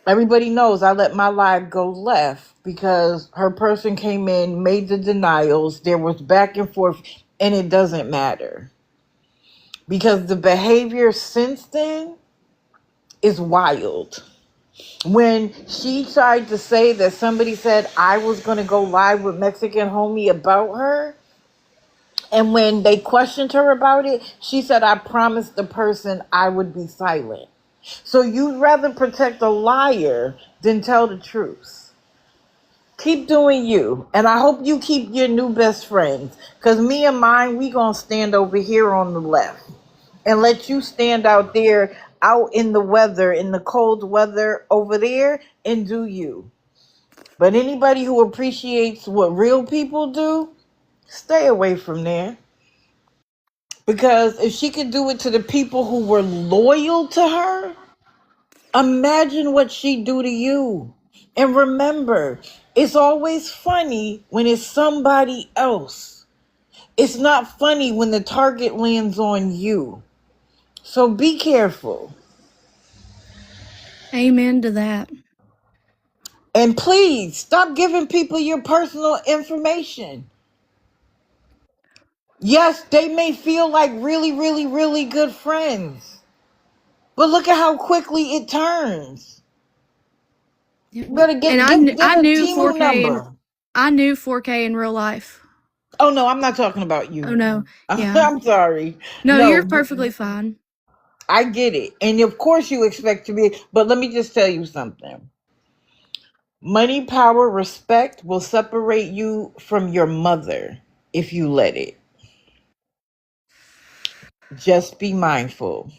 Everybody knows I let my live go left because her person came in, made the denials, there was back and forth, and it doesn't matter. Because the behavior since then is wild. When she tried to say that somebody said I was going to go live with Mexican Homie about her, and when they questioned her about it, she said, I promised the person I would be silent. So you'd rather protect a liar than tell the truth. Keep doing you. And I hope you keep your new best friends. Because me and mine, we going to stand over here on the left. And let you stand out there, out in the weather, in the cold weather over there, and do you. But anybody who appreciates what real people do, stay away from there. Because if she could do it to the people who were loyal to her, imagine what she'd do to you. And remember, it's always funny when it's somebody else. It's not funny when the target lands on you. So be careful. Amen to that. And please stop giving people your personal information. Yes, they may feel like really, really, really good friends. But look at how quickly it turns. You better And get I a knew team 4K and number. I knew 4K in real life. Oh no, I'm not talking about Oh you. no. Yeah. I'm sorry. No, you're No, perfectly fine. I get it. And of course you expect to be, but let me just tell you something. Money, power, respect will separate you from your mother if you let it. Just be mindful.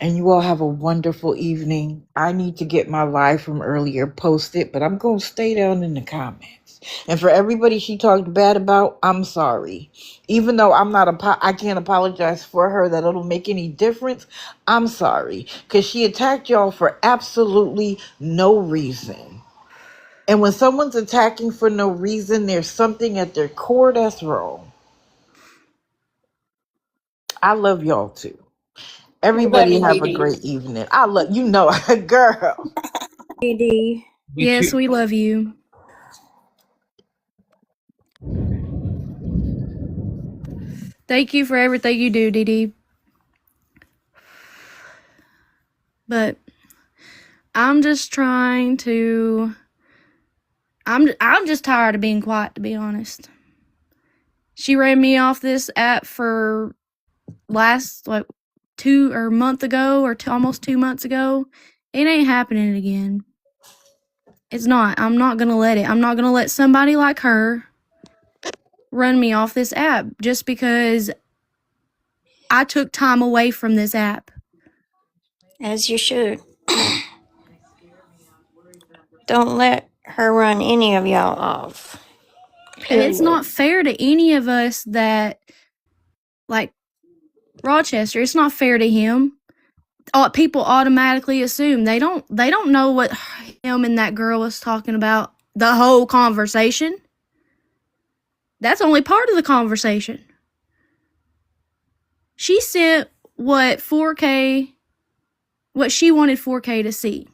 And you all have a wonderful evening. I need to get my live from earlier posted, but I'm going to stay down in the comments. And for everybody she talked bad about, I'm sorry. Even though I can't apologize for her that it'll make any difference. I'm sorry because she attacked y'all for absolutely no reason. And when someone's attacking for no reason, there's something at their core that's wrong. I love y'all too. We love Everybody you, have Dee a Dee. great evening. I love you know, girl. Dee. You Yes, too. we love you. Thank you for everything you do, Dee Dee. But I'm just trying to. I'm just tired of being quiet, to be honest. She ran me off this app for last like month ago or almost 2 months ago. It ain't happening again. It's not. I'm not gonna let it. I'm not gonna let somebody like her run me off this app just because I took time away from this app. As you should. Don't let her run any of y'all off. And it's Period. not fair to any of us that, like Rochester, it's not fair to him. People automatically assume they don't know what him and that girl was talking about the whole conversation. That's only part of the conversation. She sent what she wanted 4K to see.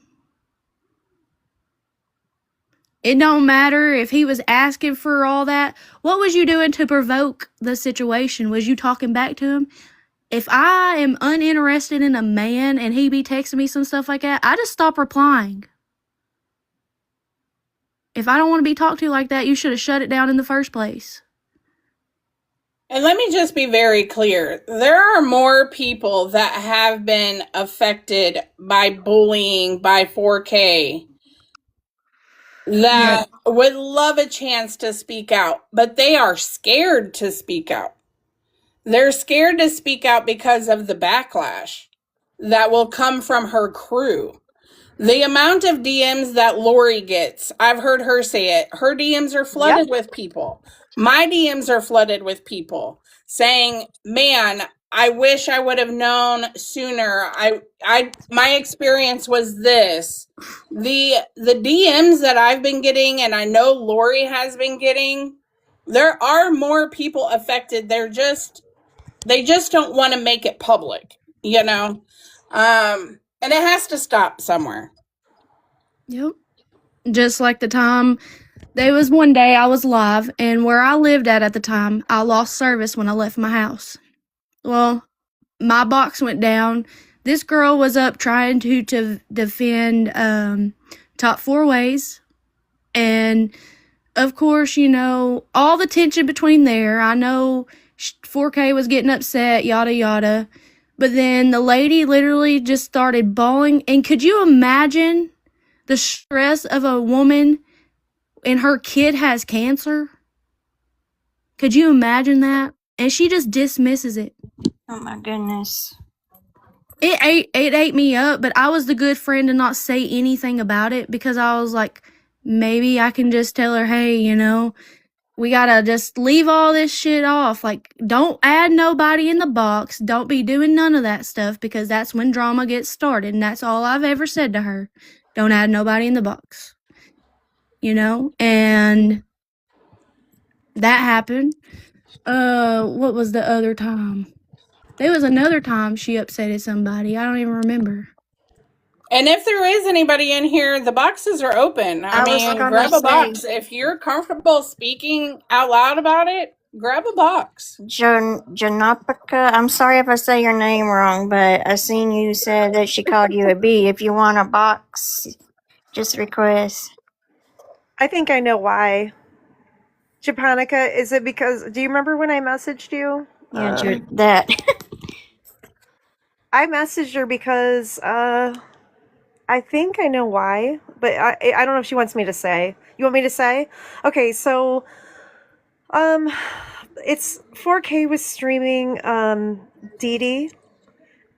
It don't matter if he was asking for all that. What was you doing to provoke the situation? Was you talking back to him? If I am uninterested in a man and he be texting me some stuff like that, I just stop replying. If I don't want to be talked to like that, you should have shut it down in the first place. And let me just be very clear. There are more people that have been affected by bullying by 4K that would love a chance to speak out, but they are scared to speak out. They're scared to speak out because of the backlash that will come from her crew. The amount of DMs that Lori gets, I've heard her say it. Her DMs are flooded with people. My DMs are flooded with people saying, "Man, I wish I would have known sooner. My experience was this." The DMs that I've been getting, and I know Lori has been getting, there are more people affected. They just don't want to make it public, you know? And it has to stop somewhere. Yep. Just like the time, there was one day I was live, and where I lived at the time, I lost service when I left my house. Well, my box went down. This girl was up trying to defend Top 4 Ways. And of course, all the tension between there. I know 4K was getting upset, yada yada. But then the lady literally just started bawling. And could you imagine the stress of a woman and her kid has cancer? Could you imagine that? And she just dismisses it. Oh my goodness. It ate me up, but I was the good friend to not say anything about it because I was like, maybe I can just tell her, hey, we gotta just leave all this shit off. Like, don't add nobody in the box. Don't be doing none of that stuff because that's when drama gets started. And that's all I've ever said to her. Don't add nobody in the box. And that happened. What was the other time? There was another time she upsetted somebody. I don't even remember. And if there is anybody in here, the boxes are open. I was mean, gonna grab a say, box. If you're comfortable speaking out loud about it, grab a box. Janopika, I'm sorry if I say your name wrong, but I seen you said that she called you a B. If you want a box, just request. I think I know why. Japonica, is it because, do you remember when I messaged you? Yeah, that. I messaged her because I think I know why, but I don't know if she wants me to say. You want me to say? Okay, so it's 4K was streaming Dee Dee,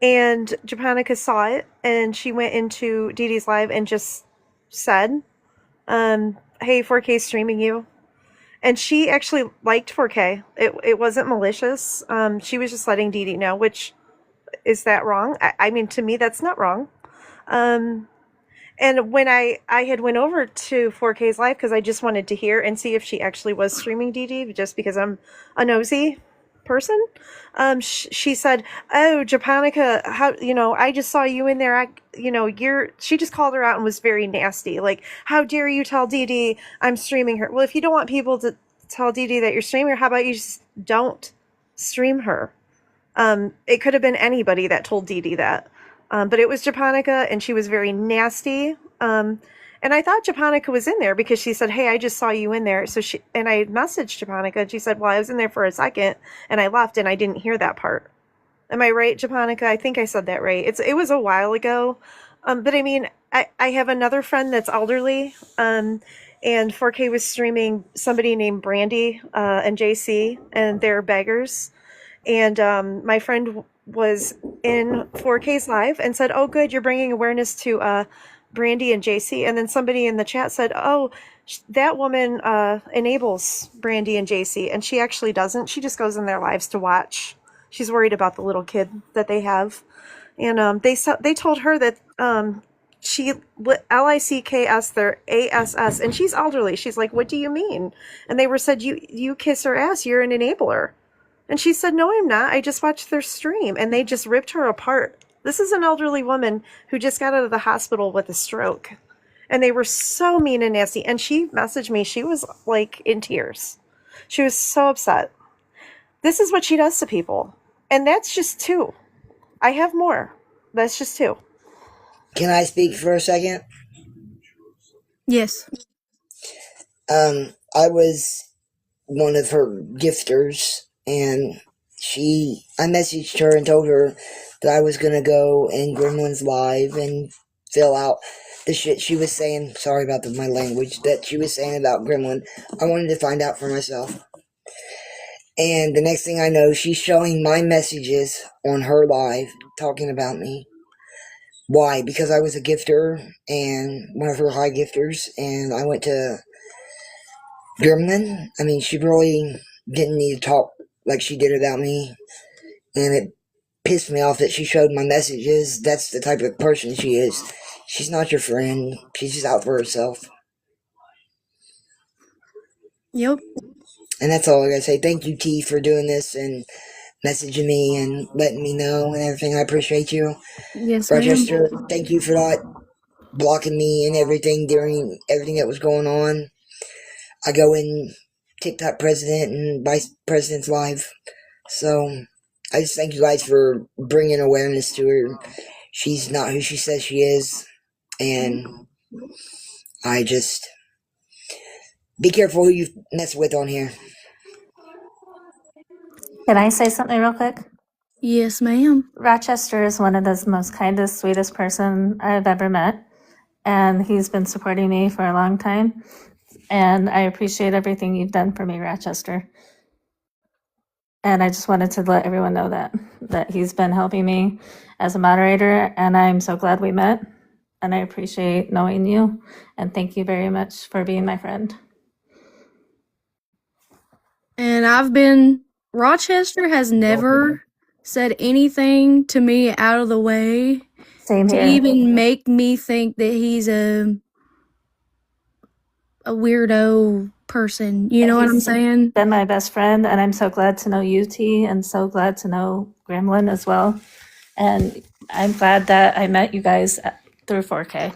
and Japonica saw it, and she went into Dee Dee's live and just said, "Hey, 4K streaming you." And she actually liked 4K. It wasn't malicious. She was just letting Dee Dee know, which is that wrong? I mean, to me, that's not wrong. And when I had went over to 4K's live because I just wanted to hear and see if she actually was streaming Dee Dee, just because I'm a nosy. person. She said, "Oh, Japonica, how I just saw you in there. She just called her out and was very nasty. Like, how dare you tell Dee Dee I'm streaming her? Well, if you don't want people to tell Dee Dee that you're streaming her, how about you just don't stream her? It could have been anybody that told Dee Dee that, but it was Japonica, and she was very nasty. And I thought Japonica was in there because she said, "Hey, I just saw you in there." And I messaged Japonica, and she said, "Well, I was in there for a second, and I left, and I didn't hear that part." Am I right, Japonica? I think I said that right. It was a while ago, but I mean, I have another friend that's elderly, and 4K was streaming somebody named Brandy and JC, and they're beggars. And my friend was in 4K's live and said, "Oh, good, you're bringing awareness to Brandy and JC." And then somebody in the chat said, "Oh, that woman enables Brandy and JC," and she actually doesn't. She just goes in their lives to watch. She's worried about the little kid that they have, and they told her that she LICKS their ASS, and she's elderly. She's like, "What do you mean?" And they said, "You kiss her ass. You're an enabler." And she said, "No, I'm not. I just watched their stream." And they just ripped her apart. This is an elderly woman who just got out of the hospital with a stroke. And they were so mean and nasty. And she messaged me. She was like in tears. She was so upset. This is what she does to people. And that's just two. I have more. That's just two. Can I speak for a second? Yes. I was one of her gifters, and I messaged her and told her that I was gonna go in Gremlin's live and fill out the shit she was saying. Sorry about my language. That she was saying about Gremlin. I wanted to find out for myself. And the next thing I know, she's showing my messages on her live, talking about me. Why? Because I was a gifter and one of her high gifters, and I went to Gremlin. I mean, she really didn't need to talk like she did about me, and it pissed me off that she showed my messages. That's the type of person she is. She's not your friend. She's just out for herself. Yep. And that's all I gotta say. Thank you, T, for doing this and messaging me and letting me know and everything. I appreciate you. Yes, Rochester, ma'am. thank you for not blocking me and everything during everything that was going on. I go in TikTok president and vice president's live. So I just thank you guys for bringing awareness to her. She's not who she says she is. And I just be careful who you mess with on here. Can I say something real quick? Yes, ma'am. Rochester is one of the most kindest, sweetest person I've ever met. And he's been supporting me for a long time. And I appreciate everything you've done for me, Rochester. And I just wanted to let everyone know that he's been helping me as a moderator, and I'm so glad we met. And I appreciate knowing you. And thank you very much for being my friend. And Rochester has never said anything to me out of the way Same to here. even make me think that he's a weirdo person. You know what I'm saying? Been my best friend, and I'm so glad to know you, T, and so glad to know Gremlin as well. And I'm glad that I met you guys through 4K.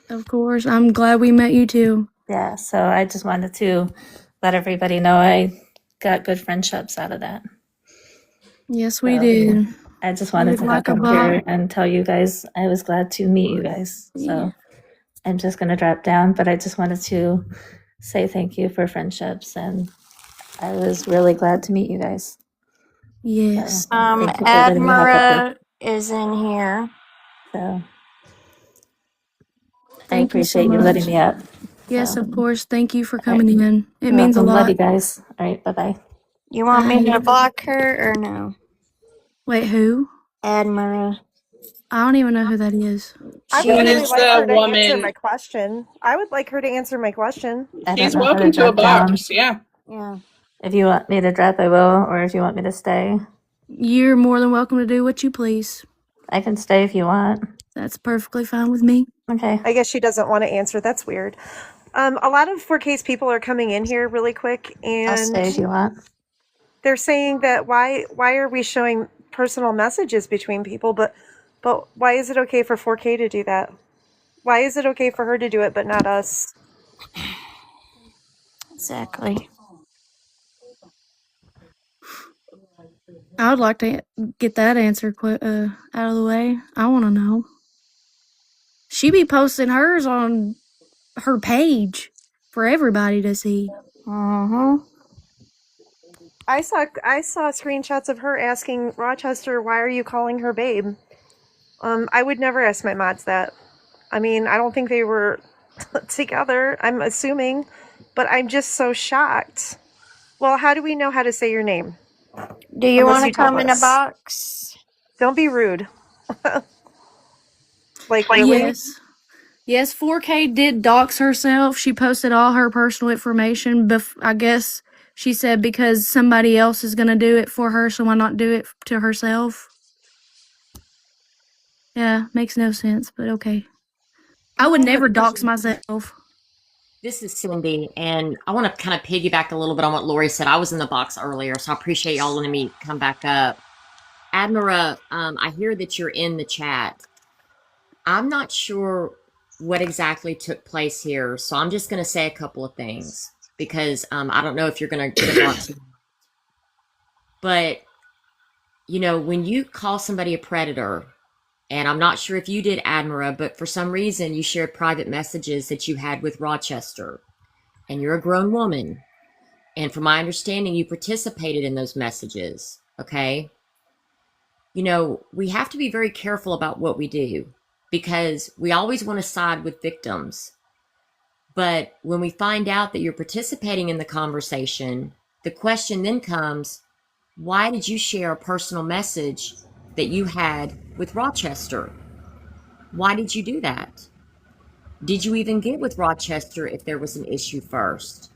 Of course. I'm glad we met you too. Yeah, so I just wanted to let everybody know I got good friendships out of that. Yes, we So, did. I just wanted to hop up here and tell you guys I was glad to meet you guys. So I'm just going to drop down, but I just wanted to say thank you for friendships, and I was really glad to meet you guys. Yes. So, thank you for letting me hop up Admira is in here. here. So I Thank you so appreciate you letting much. me up. Yes, So, of course. Thank you for coming in. It you're means a welcome. Love lot. you guys. All right, bye-bye. You want me to Bye. block her or no? Wait, who? Admira. I don't even know who that is. I She would really is like the her to answer woman. my question. I would like her to answer my question. I don't She's know how to welcome to a drop down. box. Yeah. Yeah. If you want me to drop, I will, or if you want me to stay, You're more than welcome to do what you please. I can stay if you want. That's perfectly fine with me. Okay. I guess she doesn't want to answer. That's weird. A lot of 4K's people are coming in here really quick, I'll stay if and you want. they're saying that why are we showing personal messages between people, but why is it okay for 4K to do that? Why is it okay for her to do it but not us? Exactly. I would like to get that answer out of the way. I want to know. She be posting hers on her page for everybody to see. Mm-hmm. I saw screenshots of her asking Rochester, "Why are you calling her babe?" I would never ask my mods that. I mean, I don't think they were together, I'm assuming, but I'm just so shocked. Well, how do we know how to say your name? Do you Unless want you to tell come in a us. box? Don't be rude. Like, really? Yes. Yes, 4K did dox herself. She posted all her personal information. I guess she said because somebody else is going to do it for her, so why not do it to herself? Yeah, makes no sense, but okay. I would I have a never dox question. myself. This is Cindy, and I want to kind of piggyback a little bit on what Lori said. I was in the box earlier, so I appreciate y'all letting me come back up. Admira, I hear that you're in the chat. I'm not sure what exactly took place here, so I'm just going to say a couple of things because I don't know if you're going to want to. But, you know, when you call somebody a predator, and I'm not sure if you did, Admira, but for some reason you shared private messages that you had with Rochester, and you're a grown woman. And from my understanding, you participated in those messages, okay? You know, we have to be very careful about what we do because we always want to side with victims. But when we find out that you're participating in the conversation, the question then comes, why did you share a personal message that you had with Rochester? Why did you do that? Did you even get with Rochester if there was an issue first?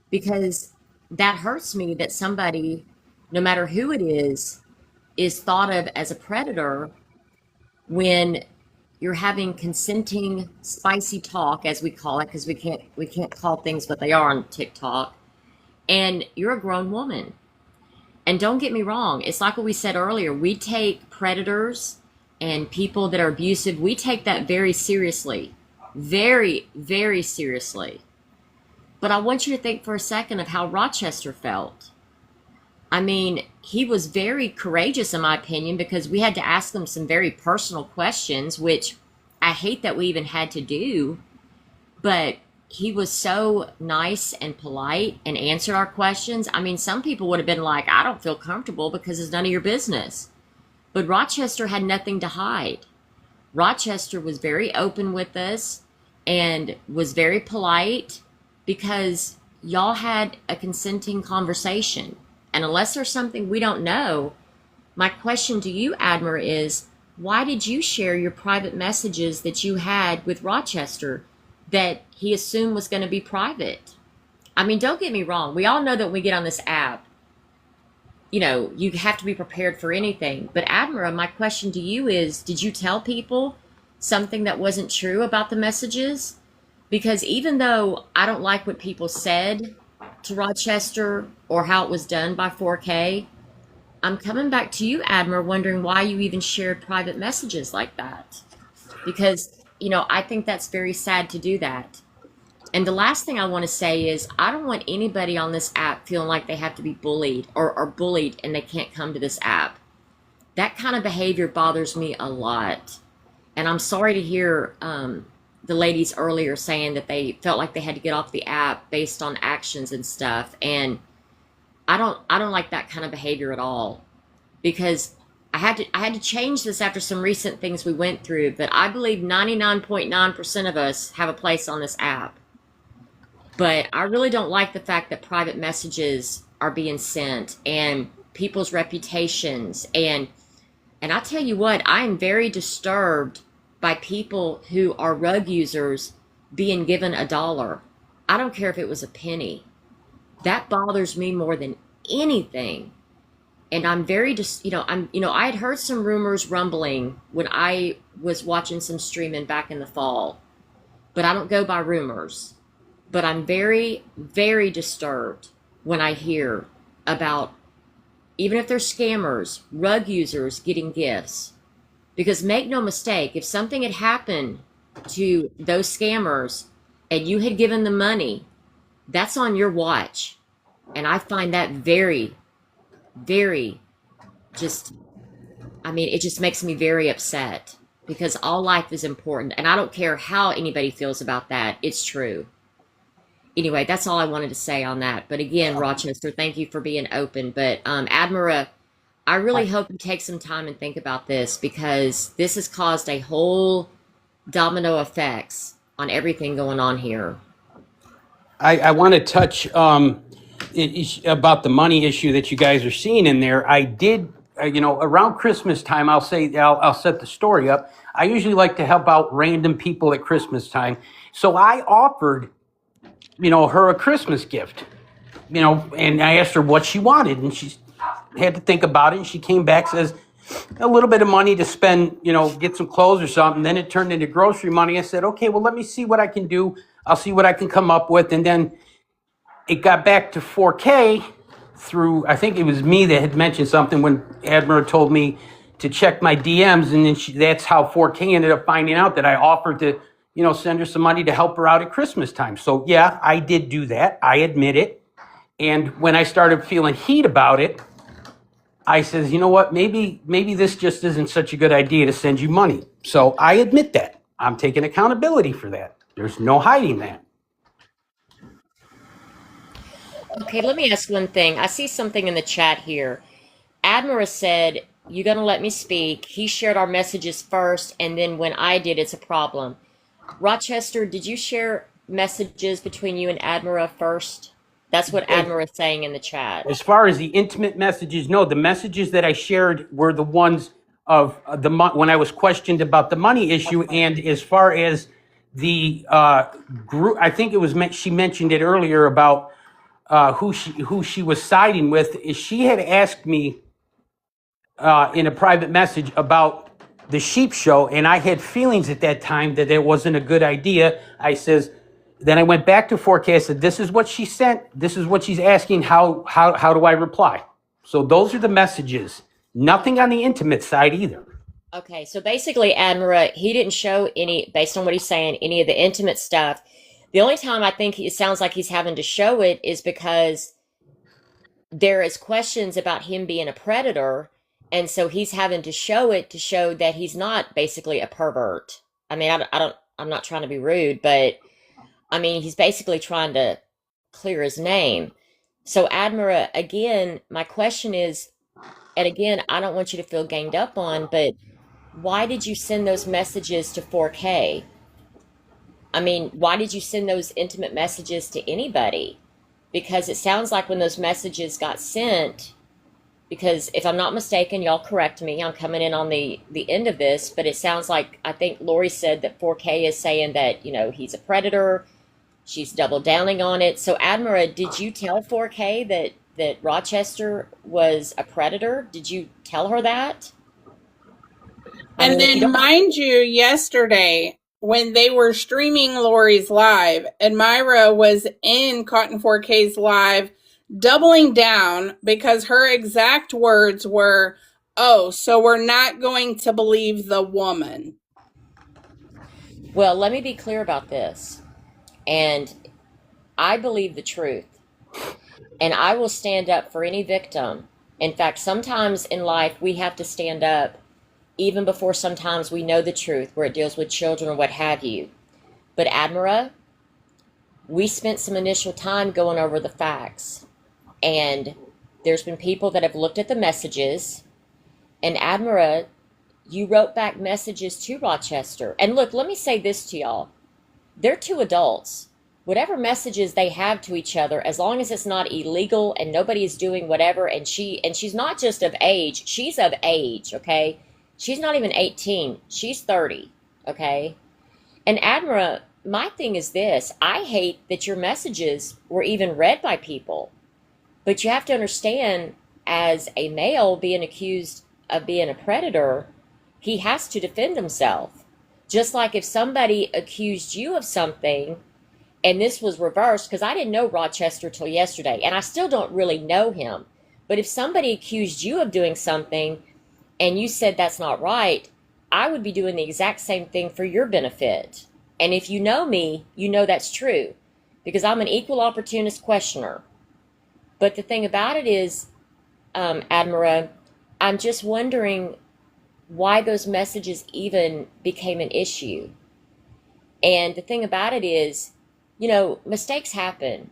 Because that hurts me that somebody, no matter who it is thought of as a predator when you're having consenting spicy talk, as we call it, because we can't call things what they are on TikTok, and you're a grown woman. And don't get me wrong, it's like what we said earlier, we take predators and people that are abusive, we take that very seriously. Very, very seriously. But I want you to think for a second of how Rochester felt. I mean, he was very courageous, in my opinion, because we had to ask him some very personal questions, which I hate that we even had to do. But he was so nice and polite and answered our questions. I mean, some people would have been like, I don't feel comfortable because it's none of your business. But Rochester had nothing to hide. Rochester was very open with us and was very polite because y'all had a consenting conversation. And unless there's something we don't know, my question to you, Admir, is why did you share your private messages that you had with Rochester that he assumed was going to be private? I mean, don't get me wrong. We all know that when we get on this app, you know, you have to be prepared for anything. But Admira, my question to you is, did you tell people something that wasn't true about the messages? Because even though I don't like what people said to Rochester or how it was done by 4K, I'm coming back to you, Admira, wondering why you even shared private messages like that. Because, you know, I think that's very sad to do that. And the last thing I want to say is I don't want anybody on this app feeling like they have to be bullied or bullied and they can't come to this app. That kind of behavior bothers me a lot. And I'm sorry to hear the ladies earlier saying that they felt like they had to get off the app based on actions and stuff. And I don't like that kind of behavior at all, because I had to change this after some recent things we went through. But I believe 99.9% of us have a place on this app. But I really don't like the fact that private messages are being sent and people's reputations. And I tell you what, I am very disturbed by people who are rug users being given $1. I don't care if it was a penny. That bothers me more than anything. And I'm very just, I had heard some rumors rumbling when I was watching some streaming back in the fall, but I don't go by rumors. But I'm very, very disturbed when I hear about, even if they're scammers, rug users getting gifts. Because make no mistake, if something had happened to those scammers and you had given them money, that's on your watch. And I find that very, very just, I mean, it just makes me very upset because all life is important. And I don't care how anybody feels about that. It's true. Anyway, that's all I wanted to say on that. But again, Rochester, thank you for being open. But Admira, I really hope you take some time and think about this because this has caused a whole domino effects on everything going on here. I want to touch about the money issue that you guys are seeing in there. I did, around Christmas time, I'll set the story up. I usually like to help out random people at Christmas time. So I offered, her a Christmas gift, and I asked her what she wanted, and she had to think about it. And she came back, says, a little bit of money to spend, get some clothes or something. Then it turned into grocery money. I said, okay, well, let me see what I can do. I'll see what I can come up with. And then it got back to 4K through, I think it was me that had mentioned something when Admiral told me to check my DMs. And then that's how 4K ended up finding out that I offered to, send her some money to help her out at Christmas time. So yeah, I did do that. I admit it. And when I started feeling heat about it, I says, you know what, maybe this just isn't such a good idea to send you money. So I admit that. I'm taking accountability for that. There's no hiding that. Okay, let me ask one thing. I see something in the chat here. Admira said, "You gonna let me speak?" He shared our messages first, and then when I did, it's a problem. Rochester, did you share messages between you and Admira first? That's what Admira is saying in the chat. As far as the intimate messages, no, the messages that I shared were the ones of when I was questioned about the money issue. And as far as the group, I think it was she mentioned it earlier about who she was siding with. Is she had asked me in a private message about the sheep show, and I had feelings at that time that it wasn't a good idea. I says, then I went back to 4K. I said, this is what she sent. This is what she's asking. How do I reply? So those are the messages. Nothing on the intimate side either. Okay, so basically, Admira, he didn't show any, based on what he's saying, any of the intimate stuff. The only time I think it sounds like he's having to show it is because there is questions about him being a predator, and so he's having to show it to show that he's not basically a pervert. I mean, I'm not trying to be rude, but I mean, he's basically trying to clear his name. So, Admira, again, my question is, and again, I don't want you to feel ganged up on, but why did you send those messages to 4K? I mean, why did you send those intimate messages to anybody? Because it sounds like when those messages got sent, because if I'm not mistaken, y'all correct me, I'm coming in on the end of this, but it sounds like, I think Lori said that 4K is saying that, he's a predator. She's double downing on it. So, Admira, did you tell 4K that Rochester was a predator? Did you tell her that? And then, mind you, yesterday, when they were streaming Lori's live, Admira was in Cotton 4K's live, doubling down because her exact words were, "Oh, so we're not going to believe the woman." Well, let me be clear about this. And I believe the truth. And I will stand up for any victim. In fact, sometimes in life we have to stand up even before sometimes we know the truth, where it deals with children or what have you. But Admira, we spent some initial time going over the facts. And there's been people that have looked at the messages. And Admira, you wrote back messages to Rochester. And look, let me say this to y'all. They're two adults. Whatever messages they have to each other, as long as it's not illegal and nobody is doing whatever, and she's not just of age, she's of age, okay? She's not even 18. She's 30, okay? And Admira, my thing is this. I hate that your messages were even read by people. But you have to understand, as a male being accused of being a predator, he has to defend himself. Just like if somebody accused you of something, and this was reversed, because I didn't know Rochester till yesterday, and I still don't really know him. But if somebody accused you of doing something and you said that's not right, I would be doing the exact same thing for your benefit. And if you know me, you know that's true, because I'm an equal opportunist questioner. But the thing about it is, Admira, I'm just wondering why those messages even became an issue. And the thing about it is, mistakes happen.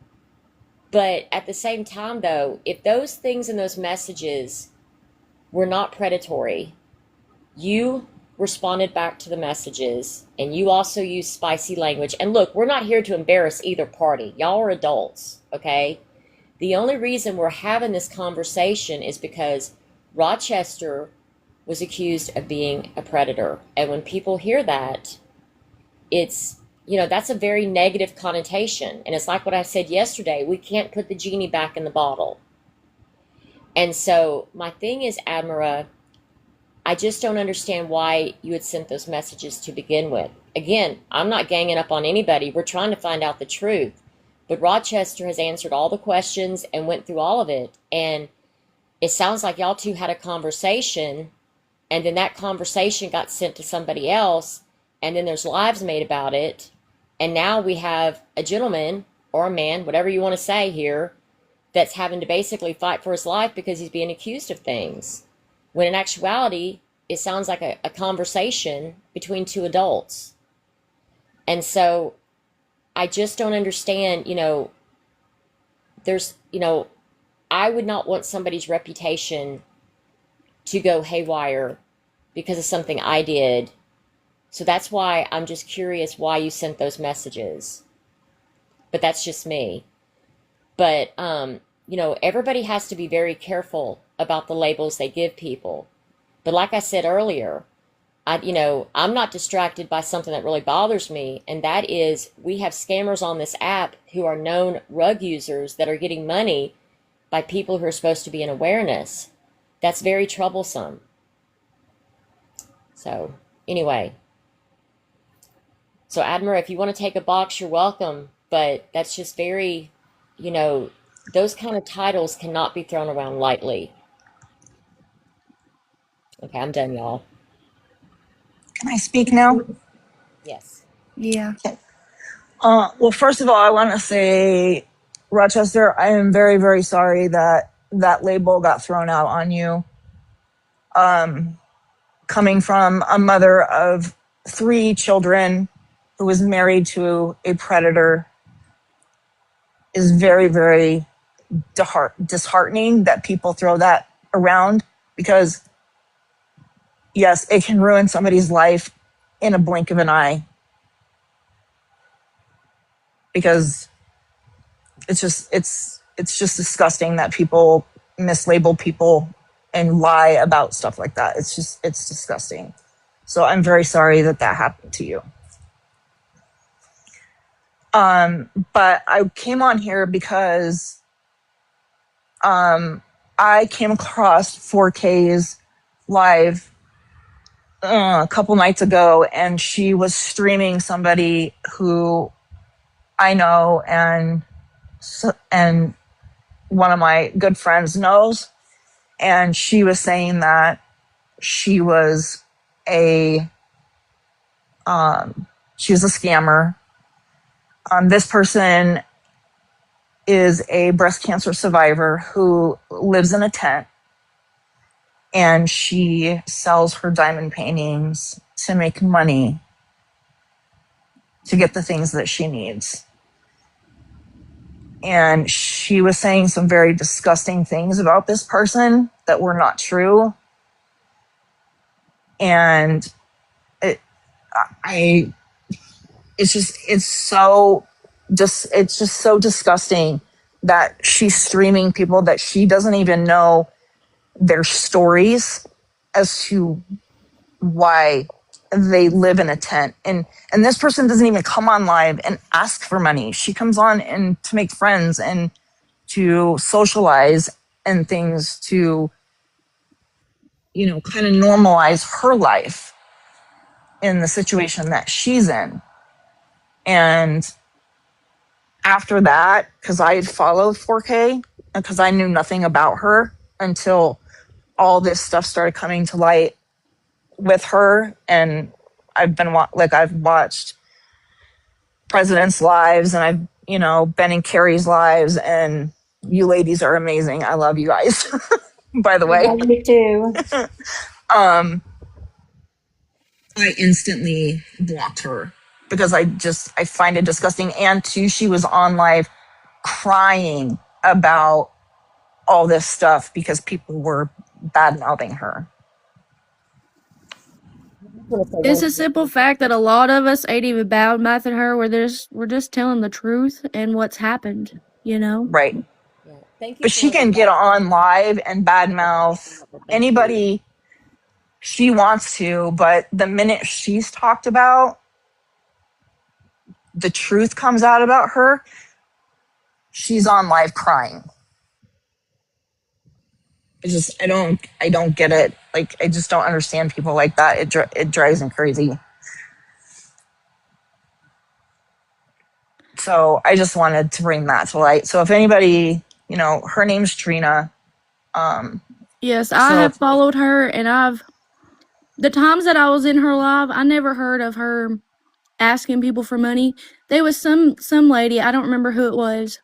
But at the same time, though, if those things in those messages were not predatory, you responded back to the messages, and you also used spicy language. And look, we're not here to embarrass either party. Y'all are adults, okay? The only reason we're having this conversation is because Rochester was accused of being a predator. And when people hear that, it's, that's a very negative connotation. And it's like what I said yesterday, we can't put the genie back in the bottle. And so my thing is, Admira, I just don't understand why you had sent those messages to begin with. Again, I'm not ganging up on anybody. We're trying to find out the truth. But Rochester has answered all the questions and went through all of it. And it sounds like y'all two had a conversation, and then that conversation got sent to somebody else, and then there's lives made about it. And now we have a gentleman or a man, whatever you want to say here, that's having to basically fight for his life because he's being accused of things. When in actuality, it sounds like a conversation between two adults. And so I just don't understand, there's, I would not want somebody's reputation to go haywire because of something I did. So that's why I'm just curious why you sent those messages. But that's just me. But, everybody has to be very careful about the labels they give people. But like I said earlier, I'm not distracted by something that really bothers me, and that is we have scammers on this app who are known rug users that are getting money by people who are supposed to be in awareness. That's very troublesome. So, anyway. So, Admira, if you want to take a box, you're welcome, but that's just very, those kind of titles cannot be thrown around lightly. Okay, I'm done, y'all. Can I speak now? Yes. Yeah. Okay. Well, first of all, I want to say, Rochester, I am very, very sorry that that label got thrown out on you. Coming from a mother of 3 children who was married to a predator is very, very disheartening that people throw that around, because yes, it can ruin somebody's life in a blink of an eye, because it's just disgusting that people mislabel people and lie about stuff like that. It's disgusting. So I'm very sorry that happened to you. But I came on here because I came across 4K's live a couple nights ago, and she was streaming somebody who I know and one of my good friends knows, and she was saying that she was a scammer. This person is a breast cancer survivor who lives in a tent, and she sells her diamond paintings to make money to get the things that she needs. And she was saying some very disgusting things about this person that were not true. And it's just so disgusting that she's streaming people that she doesn't even know their stories as to why they live in a tent. And this person doesn't even come on live and ask for money. She comes on and to make friends and to socialize and things to, kind of normalize her life in the situation that she's in. And after that, because I had followed 4K, because I knew nothing about her, until all this stuff started coming to light with her. And I've watched presidents' lives, and I've, been in Carrie's lives, and you ladies are amazing. I love you guys. By the way. Love you too. I instantly blocked her because I find it disgusting. And two, she was on live crying about all this stuff because people were bad mouthing her. It's a simple fact that a lot of us ain't even bad mouthing her. We're just telling the truth and what's happened, Right. Yeah. Thank you But for she letting can me get know. on live and badmouth Thank you. anybody she wants to, but the minute she's talked about, the truth comes out about her, she's on live crying. I don't get it. Like, I just don't understand people like that. It drives me crazy. So I just wanted to bring that to light. So if anybody, her name's Trina. Yes, I have followed her, and the times that I was in her live, I never heard of her asking people for money. There was some lady, I don't remember who it was,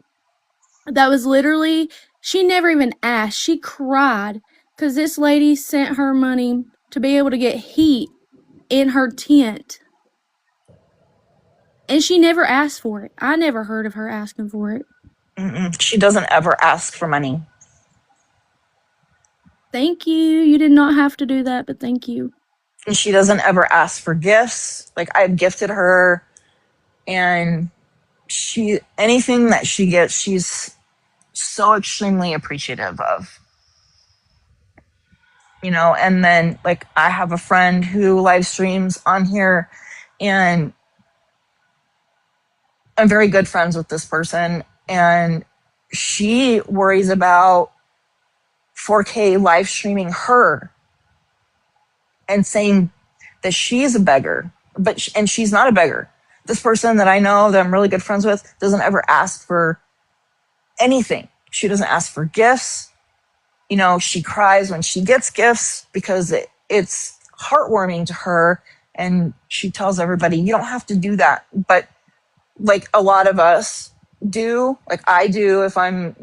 that was literally, she never even asked. She cried because this lady sent her money to be able to get heat in her tent. And she never asked for it. I never heard of her asking for it. She doesn't ever ask for money. Thank you. You did not have to do that, but thank you. And she doesn't ever ask for gifts. Like, I've gifted her, and anything that she gets, she's so extremely appreciative of. And then, like, I have a friend who live streams on here, and I'm very good friends with this person, and she worries about 4K live streaming her and saying that she's a beggar, and she's not a beggar. This person that I know that I'm really good friends with doesn't ever ask for anything. She doesn't ask for gifts. She cries when she gets gifts because it's heartwarming to her, and she tells everybody, you don't have to do that. But like a lot of us do, like I do, if I'm,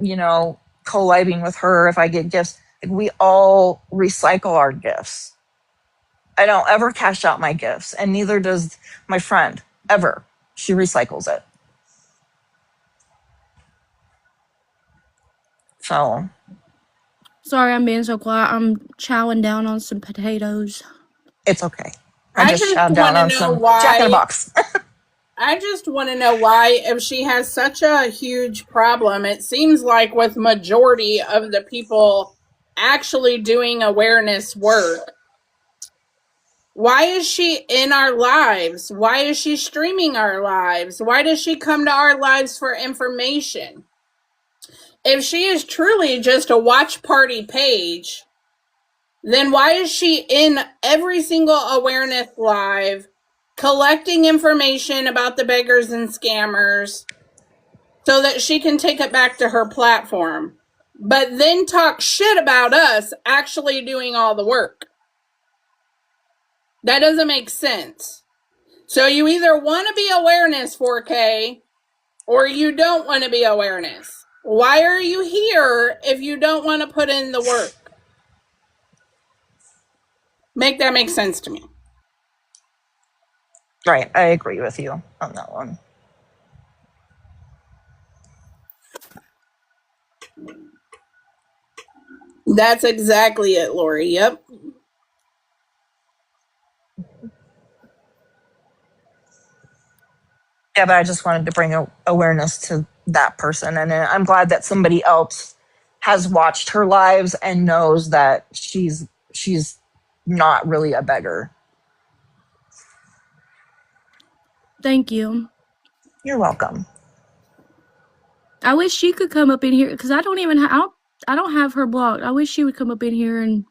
collabing with her, if I get gifts, like, we all recycle our gifts. I don't ever cash out my gifts, and neither does my friend, ever. She recycles it. So. Sorry, I'm being so quiet. I'm chowing down on some potatoes. It's okay. I just just chowed want down to on know some Jack in the why. Box. I just want to know why, if she has such a huge problem, it seems like with majority of the people actually doing awareness work, why is she in our lives? Why is she streaming our lives? Why does she come to our lives for information? If she is truly just a watch party page, then why is she in every single awareness live collecting information about the beggars and scammers so that she can take it back to her platform, but then talk shit about us actually doing all the work? That doesn't make sense. So you either want to be awareness 4K or you don't want to be awareness. Why are you here if you don't want to put in the work? Make that make sense to me. Right, I agree with you on that one. That's exactly it, Lori. Yep. Yeah, but I just wanted to bring awareness to that person, and I'm glad that somebody else has watched her lives and knows that she's not really a beggar. Thank you. You're welcome. I wish she could come up in here because I don't have her blocked. I wish she would come up in here and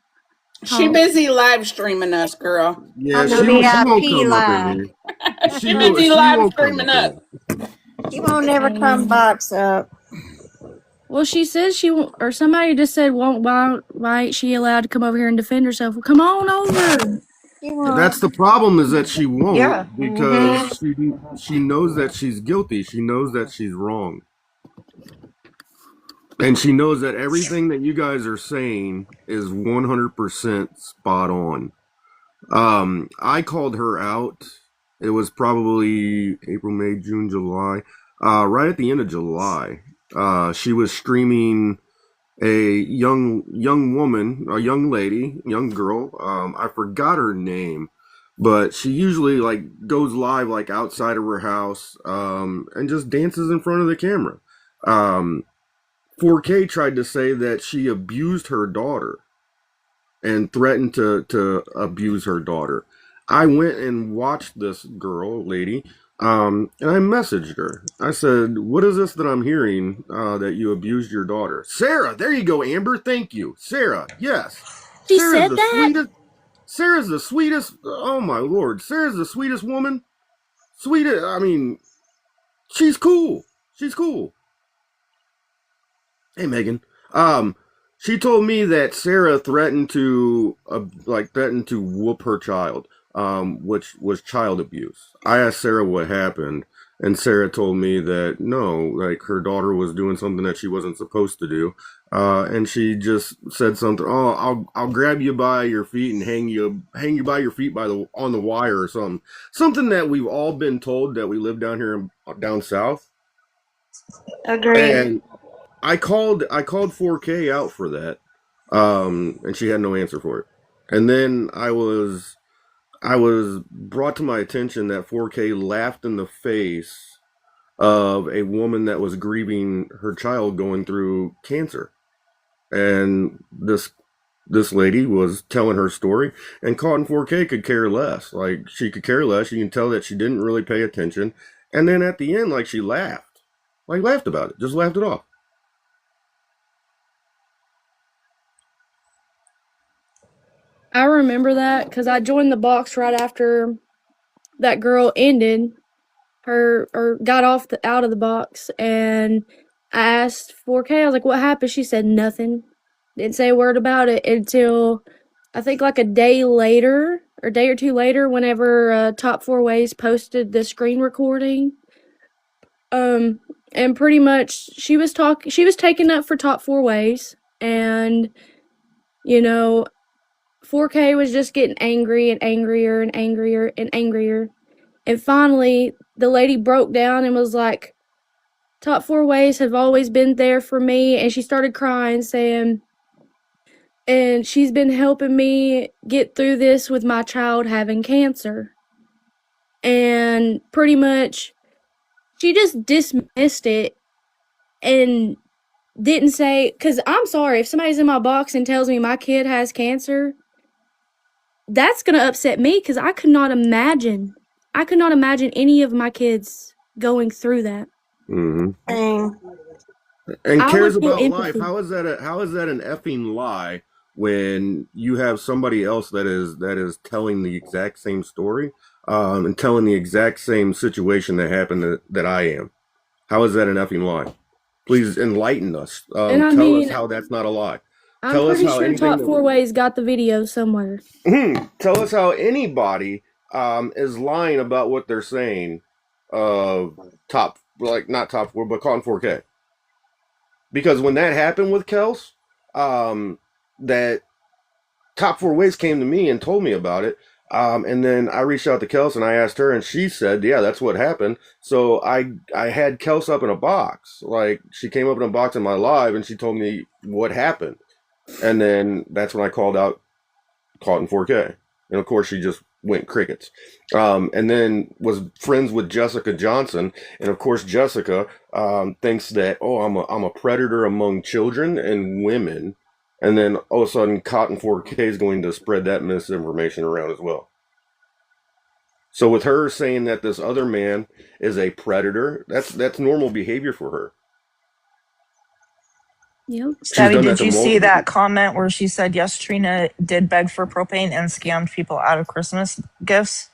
talk. She busy live streaming us, girl. On the VIP live. She busy live streaming us. She won't never come box up. Well, she says she won't, or somebody just said, why ain't she allowed to come over here and defend herself? Well, come on over. You That's the problem, is that she Yeah. won't, because won't. she knows that she's guilty. She knows that she's wrong. And she knows that everything that you guys are saying is 100% spot on. I called her out. It was probably April, May, June, July. Right at the end of July. She was streaming a young woman, a young lady, young girl. I forgot her name, but she usually like goes live like outside of her house, and just dances in front of the camera. Um, 4K tried to say that she abused her daughter and threatened to abuse her daughter. I went and watched this girl, lady, and I messaged her. I said, "What is this that I'm hearing, that you abused your daughter?" Sarah, there you go, Amber. Thank you, Sarah. Yes, She Sarah's said the that? sweetest. Sarah's the sweetest. Oh my lord, Sarah's the sweetest woman. Sweetest. I mean, she's cool. She's cool. Hey, Megan. Um, she told me that Sarah threatened to threatened to whoop her child, which was child abuse. I asked Sarah what happened, and Sarah told me that no, like her daughter was doing something that she wasn't supposed to do, and she just said something. Oh, I'll grab you by your feet and hang you by your feet by the on the wire or something. Something that we've all been told that we live down here down south. Agreed. And I called 4K out for that, and she had no answer for it. And then I was brought to my attention that 4K laughed in the face of a woman that was grieving her child going through cancer, and this lady was telling her story, and Cotton 4K could care less. Like, she could care less. You can tell that she didn't really pay attention. And then at the end, like, she laughed about it, just laughed it off. I remember that because I joined the box right after that girl ended her or got out of the box, and I asked 4K. I was like, "What happened?" She said nothing. Didn't say a word about it until I think like a day later or day or two later, whenever Top Four Ways posted the screen recording. And pretty much she was taking up for Top Four Ways, and you know 4K was just getting angry and angrier and angrier and angrier. And finally, the lady broke down and was like, Top Four Ways have always been there for me. And she started crying, saying, and she's been helping me get through this with my child having cancer. And pretty much, she just dismissed it and didn't say, because I'm sorry, if somebody's in my box and tells me my kid has cancer, that's going to upset me because I could not imagine any of my kids going through that. Mm-hmm. Same. And I cares would feel about life. empathy. How is that an effing lie when you have somebody else that is telling the exact same story, and telling the exact same situation that happened that I am? How is that an effing lie? Please enlighten us. And I Tell us mean, how that's not a lie. I'm Tell us pretty how sure anything Top Four that Ways got the video somewhere. tell us how anybody is lying about what they're saying. Top, like, not top four, but Con 4K. Because when that happened with Kels, that Top Four Ways came to me and told me about it. And then I reached out to Kels and I asked her, and she said, "Yeah, that's what happened." So I had Kels up in a box. Like, she came up in a box in my live, and she told me what happened. And then that's when I called out Caught in 4K, and of course she just went crickets. And then was friends with Jessica Johnson, and of course Jessica thinks that, oh, I'm a predator among children and women, and then all of a sudden Cotton 4K is going to spread that misinformation around as well. So with her saying that this other man is a predator, that's normal behavior for her. Yep. She's Stabby, done that did to you see multiple that people. comment where she said, yes, Trina did beg for propane and scammed people out of Christmas gifts?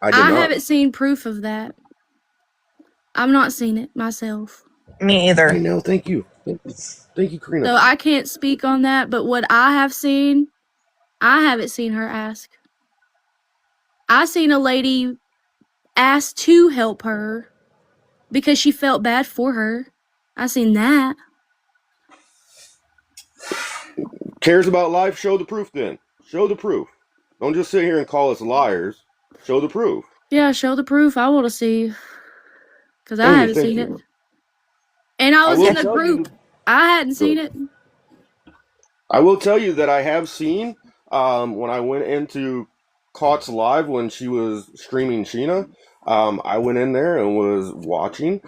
I did I not. haven't seen proof of that. I've not seen it myself. Me either. I know. Thank you. Thank you, Karina. So I can't speak on that, but what I have seen, I haven't seen her ask. I seen a lady ask to help her because she felt bad for her. I seen that. Cares about life? Show the proof then. Show the proof. Don't just sit here and call us liars. Show the proof. Yeah, show the proof. I want to see because I Amy, haven't thank seen it. you. And I I was will in the tell you. group. I hadn't seen it. I will tell you that I have seen when I went into Kaut's live when she was streaming Sheena. I went in there and was watching,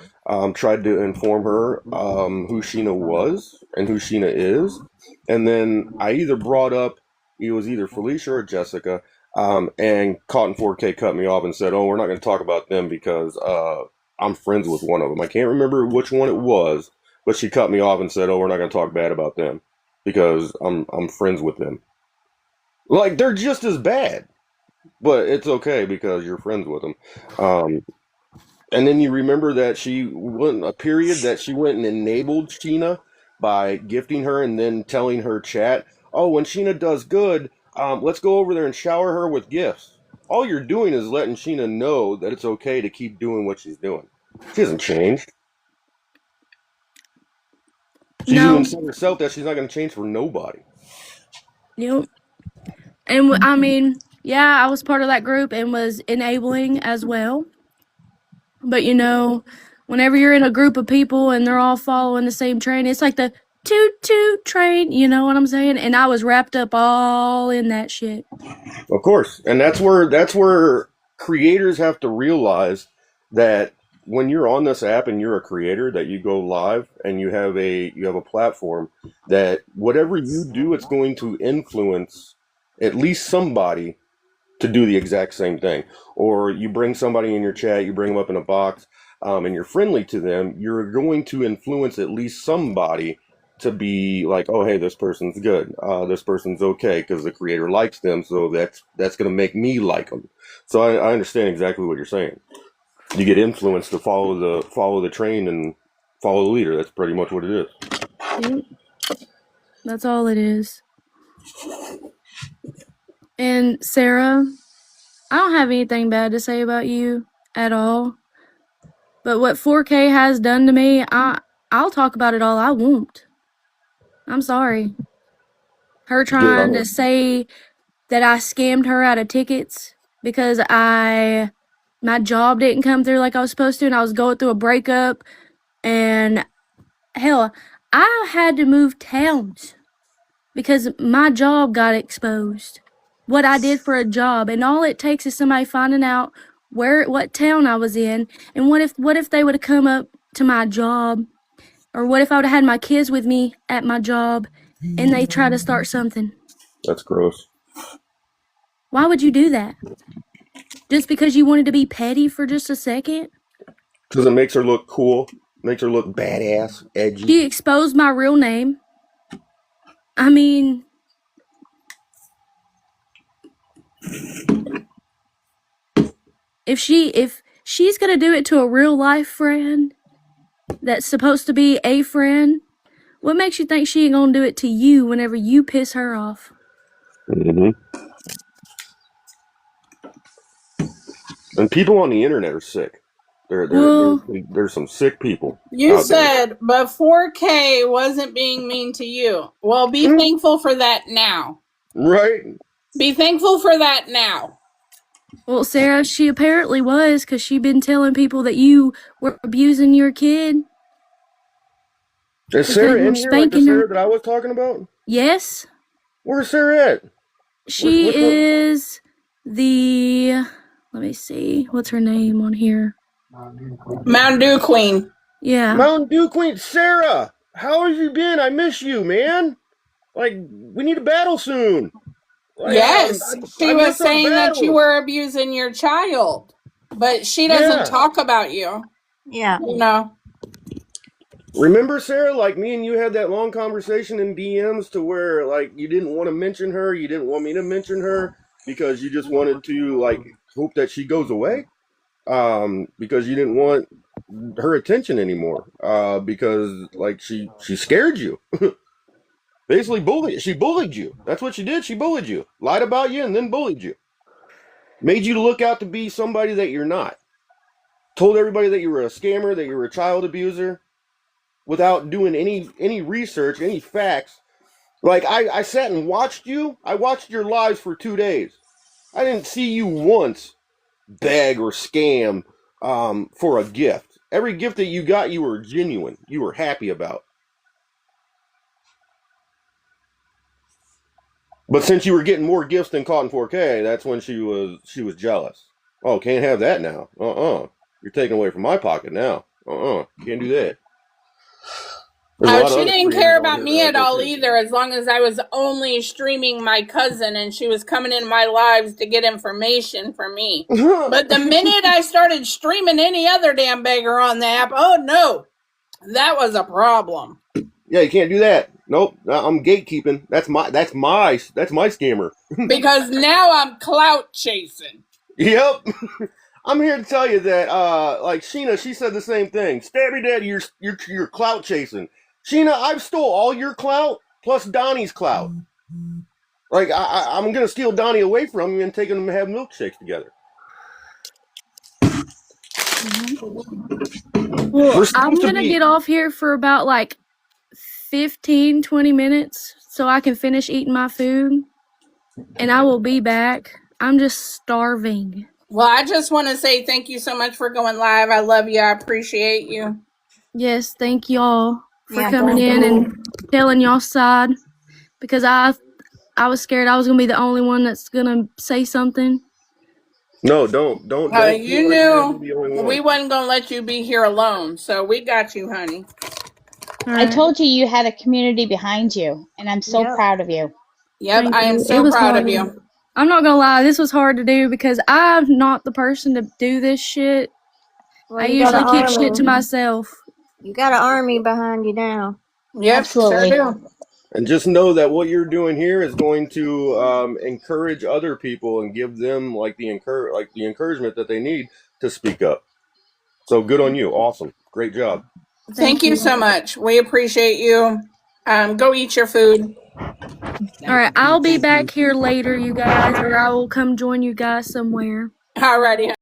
tried to inform her who Sheena was and who Sheena is, and then I either brought up it was either Felicia or Jessica, and Cotton 4K cut me off and said, "Oh, we're not going to talk about them because I'm friends with one of them." I can't remember which one it was, but she cut me off and said, "Oh, we're not going to talk bad about them." Because I'm friends with them. Like they're just as bad, but it's okay because you're friends with them. And then you remember that she went a period that she went and enabled Sheena by gifting her and then telling her chat, "Oh, when Sheena does good, let's go over there and shower her with gifts." All you're doing is letting Sheena know that it's okay to keep doing what she's doing. She hasn't changed. She's even No. said herself that she's not going to change for nobody. Yep. And I mean, yeah, I was part of that group and was enabling as well. But whenever you're in a group of people and they're all following the same train, it's like the toot toot train, you know what I'm saying? And I was wrapped up all in that shit. Of course, and that's where creators have to realize that when you're on this app and you're a creator, that you go live and you have a platform that whatever you do, it's going to influence at least somebody to do the exact same thing. Or you bring somebody in your chat, you bring them up in a box, and you're friendly to them, you're going to influence at least somebody to be like, oh, hey, this person's good. This person's okay because the creator likes them, so that's going to make me like them. So I understand exactly what you're saying. You get influenced to follow the train and follow the leader. That's pretty much what it is. Yep. That's all it is. And Sarah, I don't have anything bad to say about you at all. But what 4K has done to me, I'll talk about it all I want. I'm sorry. Her trying to say that I scammed her out of tickets because my job didn't come through like I was supposed to, and I was going through a breakup, and hell, I had to move towns because my job got exposed. What I did for a job, and all it takes is somebody finding out what town I was in, and what if they would have come up to my job, or what if I would have had my kids with me at my job, and they try to start something? That's gross. Why would you do that? Just because you wanted to be petty for just a second? Because it makes her look cool, makes her look badass, edgy. She exposed my real name. I mean, if she's gonna do it to a real life friend that's supposed to be a friend, what makes you think she ain't gonna do it to you whenever you piss her off? Mm-hmm. And people on the internet are sick. Well, There's some sick people You out there. said, but 4K wasn't being mean to you. Well, be thankful for that now. Right? Be thankful for that now. well, Sarah, she apparently was, because she been telling people that you were abusing your kid Is because Sarah you were in here like the spanking her. Sarah that I was talking about? Yes, Where's Sarah at? she Which one? is the. Let me see. What's her name on here? Mountain Dew Queen. Yeah. Mountain Dew Queen. Sarah! How have you been? I miss you, man. Like, we need a battle soon. Like, Yes, she I was miss our saying that you battles. were abusing your child, but she doesn't Yeah. talk about you. Yeah. You know. Remember, Sarah, like me and you had that long conversation in DMs to where, like, you didn't want to mention her, you didn't want me to mention her because you just wanted to, like, hope that she goes away? Because you didn't want her attention anymore because like she scared you. Basically she bullied you. That's what she did. She bullied you, lied about you, and then bullied you, made you look out to be somebody that you're not, told everybody that you were a scammer, that you were a child abuser, without doing any research, any facts. Like I sat and watched you. I watched your lives for 2 days. I didn't see you once beg or scam for a gift. Every gift that you got, you were genuine. You were happy about. But since you were getting more gifts than Cotton 4K, that's when she was jealous. Oh, can't have that now. You're taking away from my pocket now. Can't do that. There's a lot of She other didn't creators care on about here me that at I go all crazy. either, as long as I was only streaming my cousin and she was coming in my lives to get information from me. But the minute I started streaming any other damn beggar on the app, oh no, that was a problem. Yeah, you can't do that. Nope, I'm gatekeeping. That's my scammer. Because now I'm clout chasing. Yep. I'm here to tell you that, like Sheena, she said the same thing. Stabby Daddy, you're clout chasing. Sheena, I've stole all your clout plus Donnie's clout. Like I'm gonna steal Donnie away from you and take him to have milkshakes together. Well, We're I'm supposed to gonna be. get off here for about like 15, 20 minutes so I can finish eating my food, and I will be back. I'm just starving. Well, I just want to say thank you so much for going live. I love you. I appreciate you. Yes, thank y'all for Yeah, coming in and telling y'all side, because I was scared I was gonna be the only one that's gonna say something. No, don't feel you like you're gonna knew be the only we one. wasn't gonna let you be here alone, so we got you, honey. All I right. told you you had a community behind you, and I'm so Yep. proud of you. Yep, Thank I am you. It so was proud hard. of you. I'm not gonna lie, this was hard to do because I'm not the person to do this shit. Well, I you got an usually keep shit to army. myself. You got an army behind you now. Yep, sure Absolutely. do. And just know that what you're doing here is going to encourage other people and give them like the encouragement that they need to speak up. So good on you. Awesome. Great job. Thank you so much. We appreciate you. Go eat your food. All right, I'll be back here later, you guys, or I will come join you guys somewhere. Alrighty.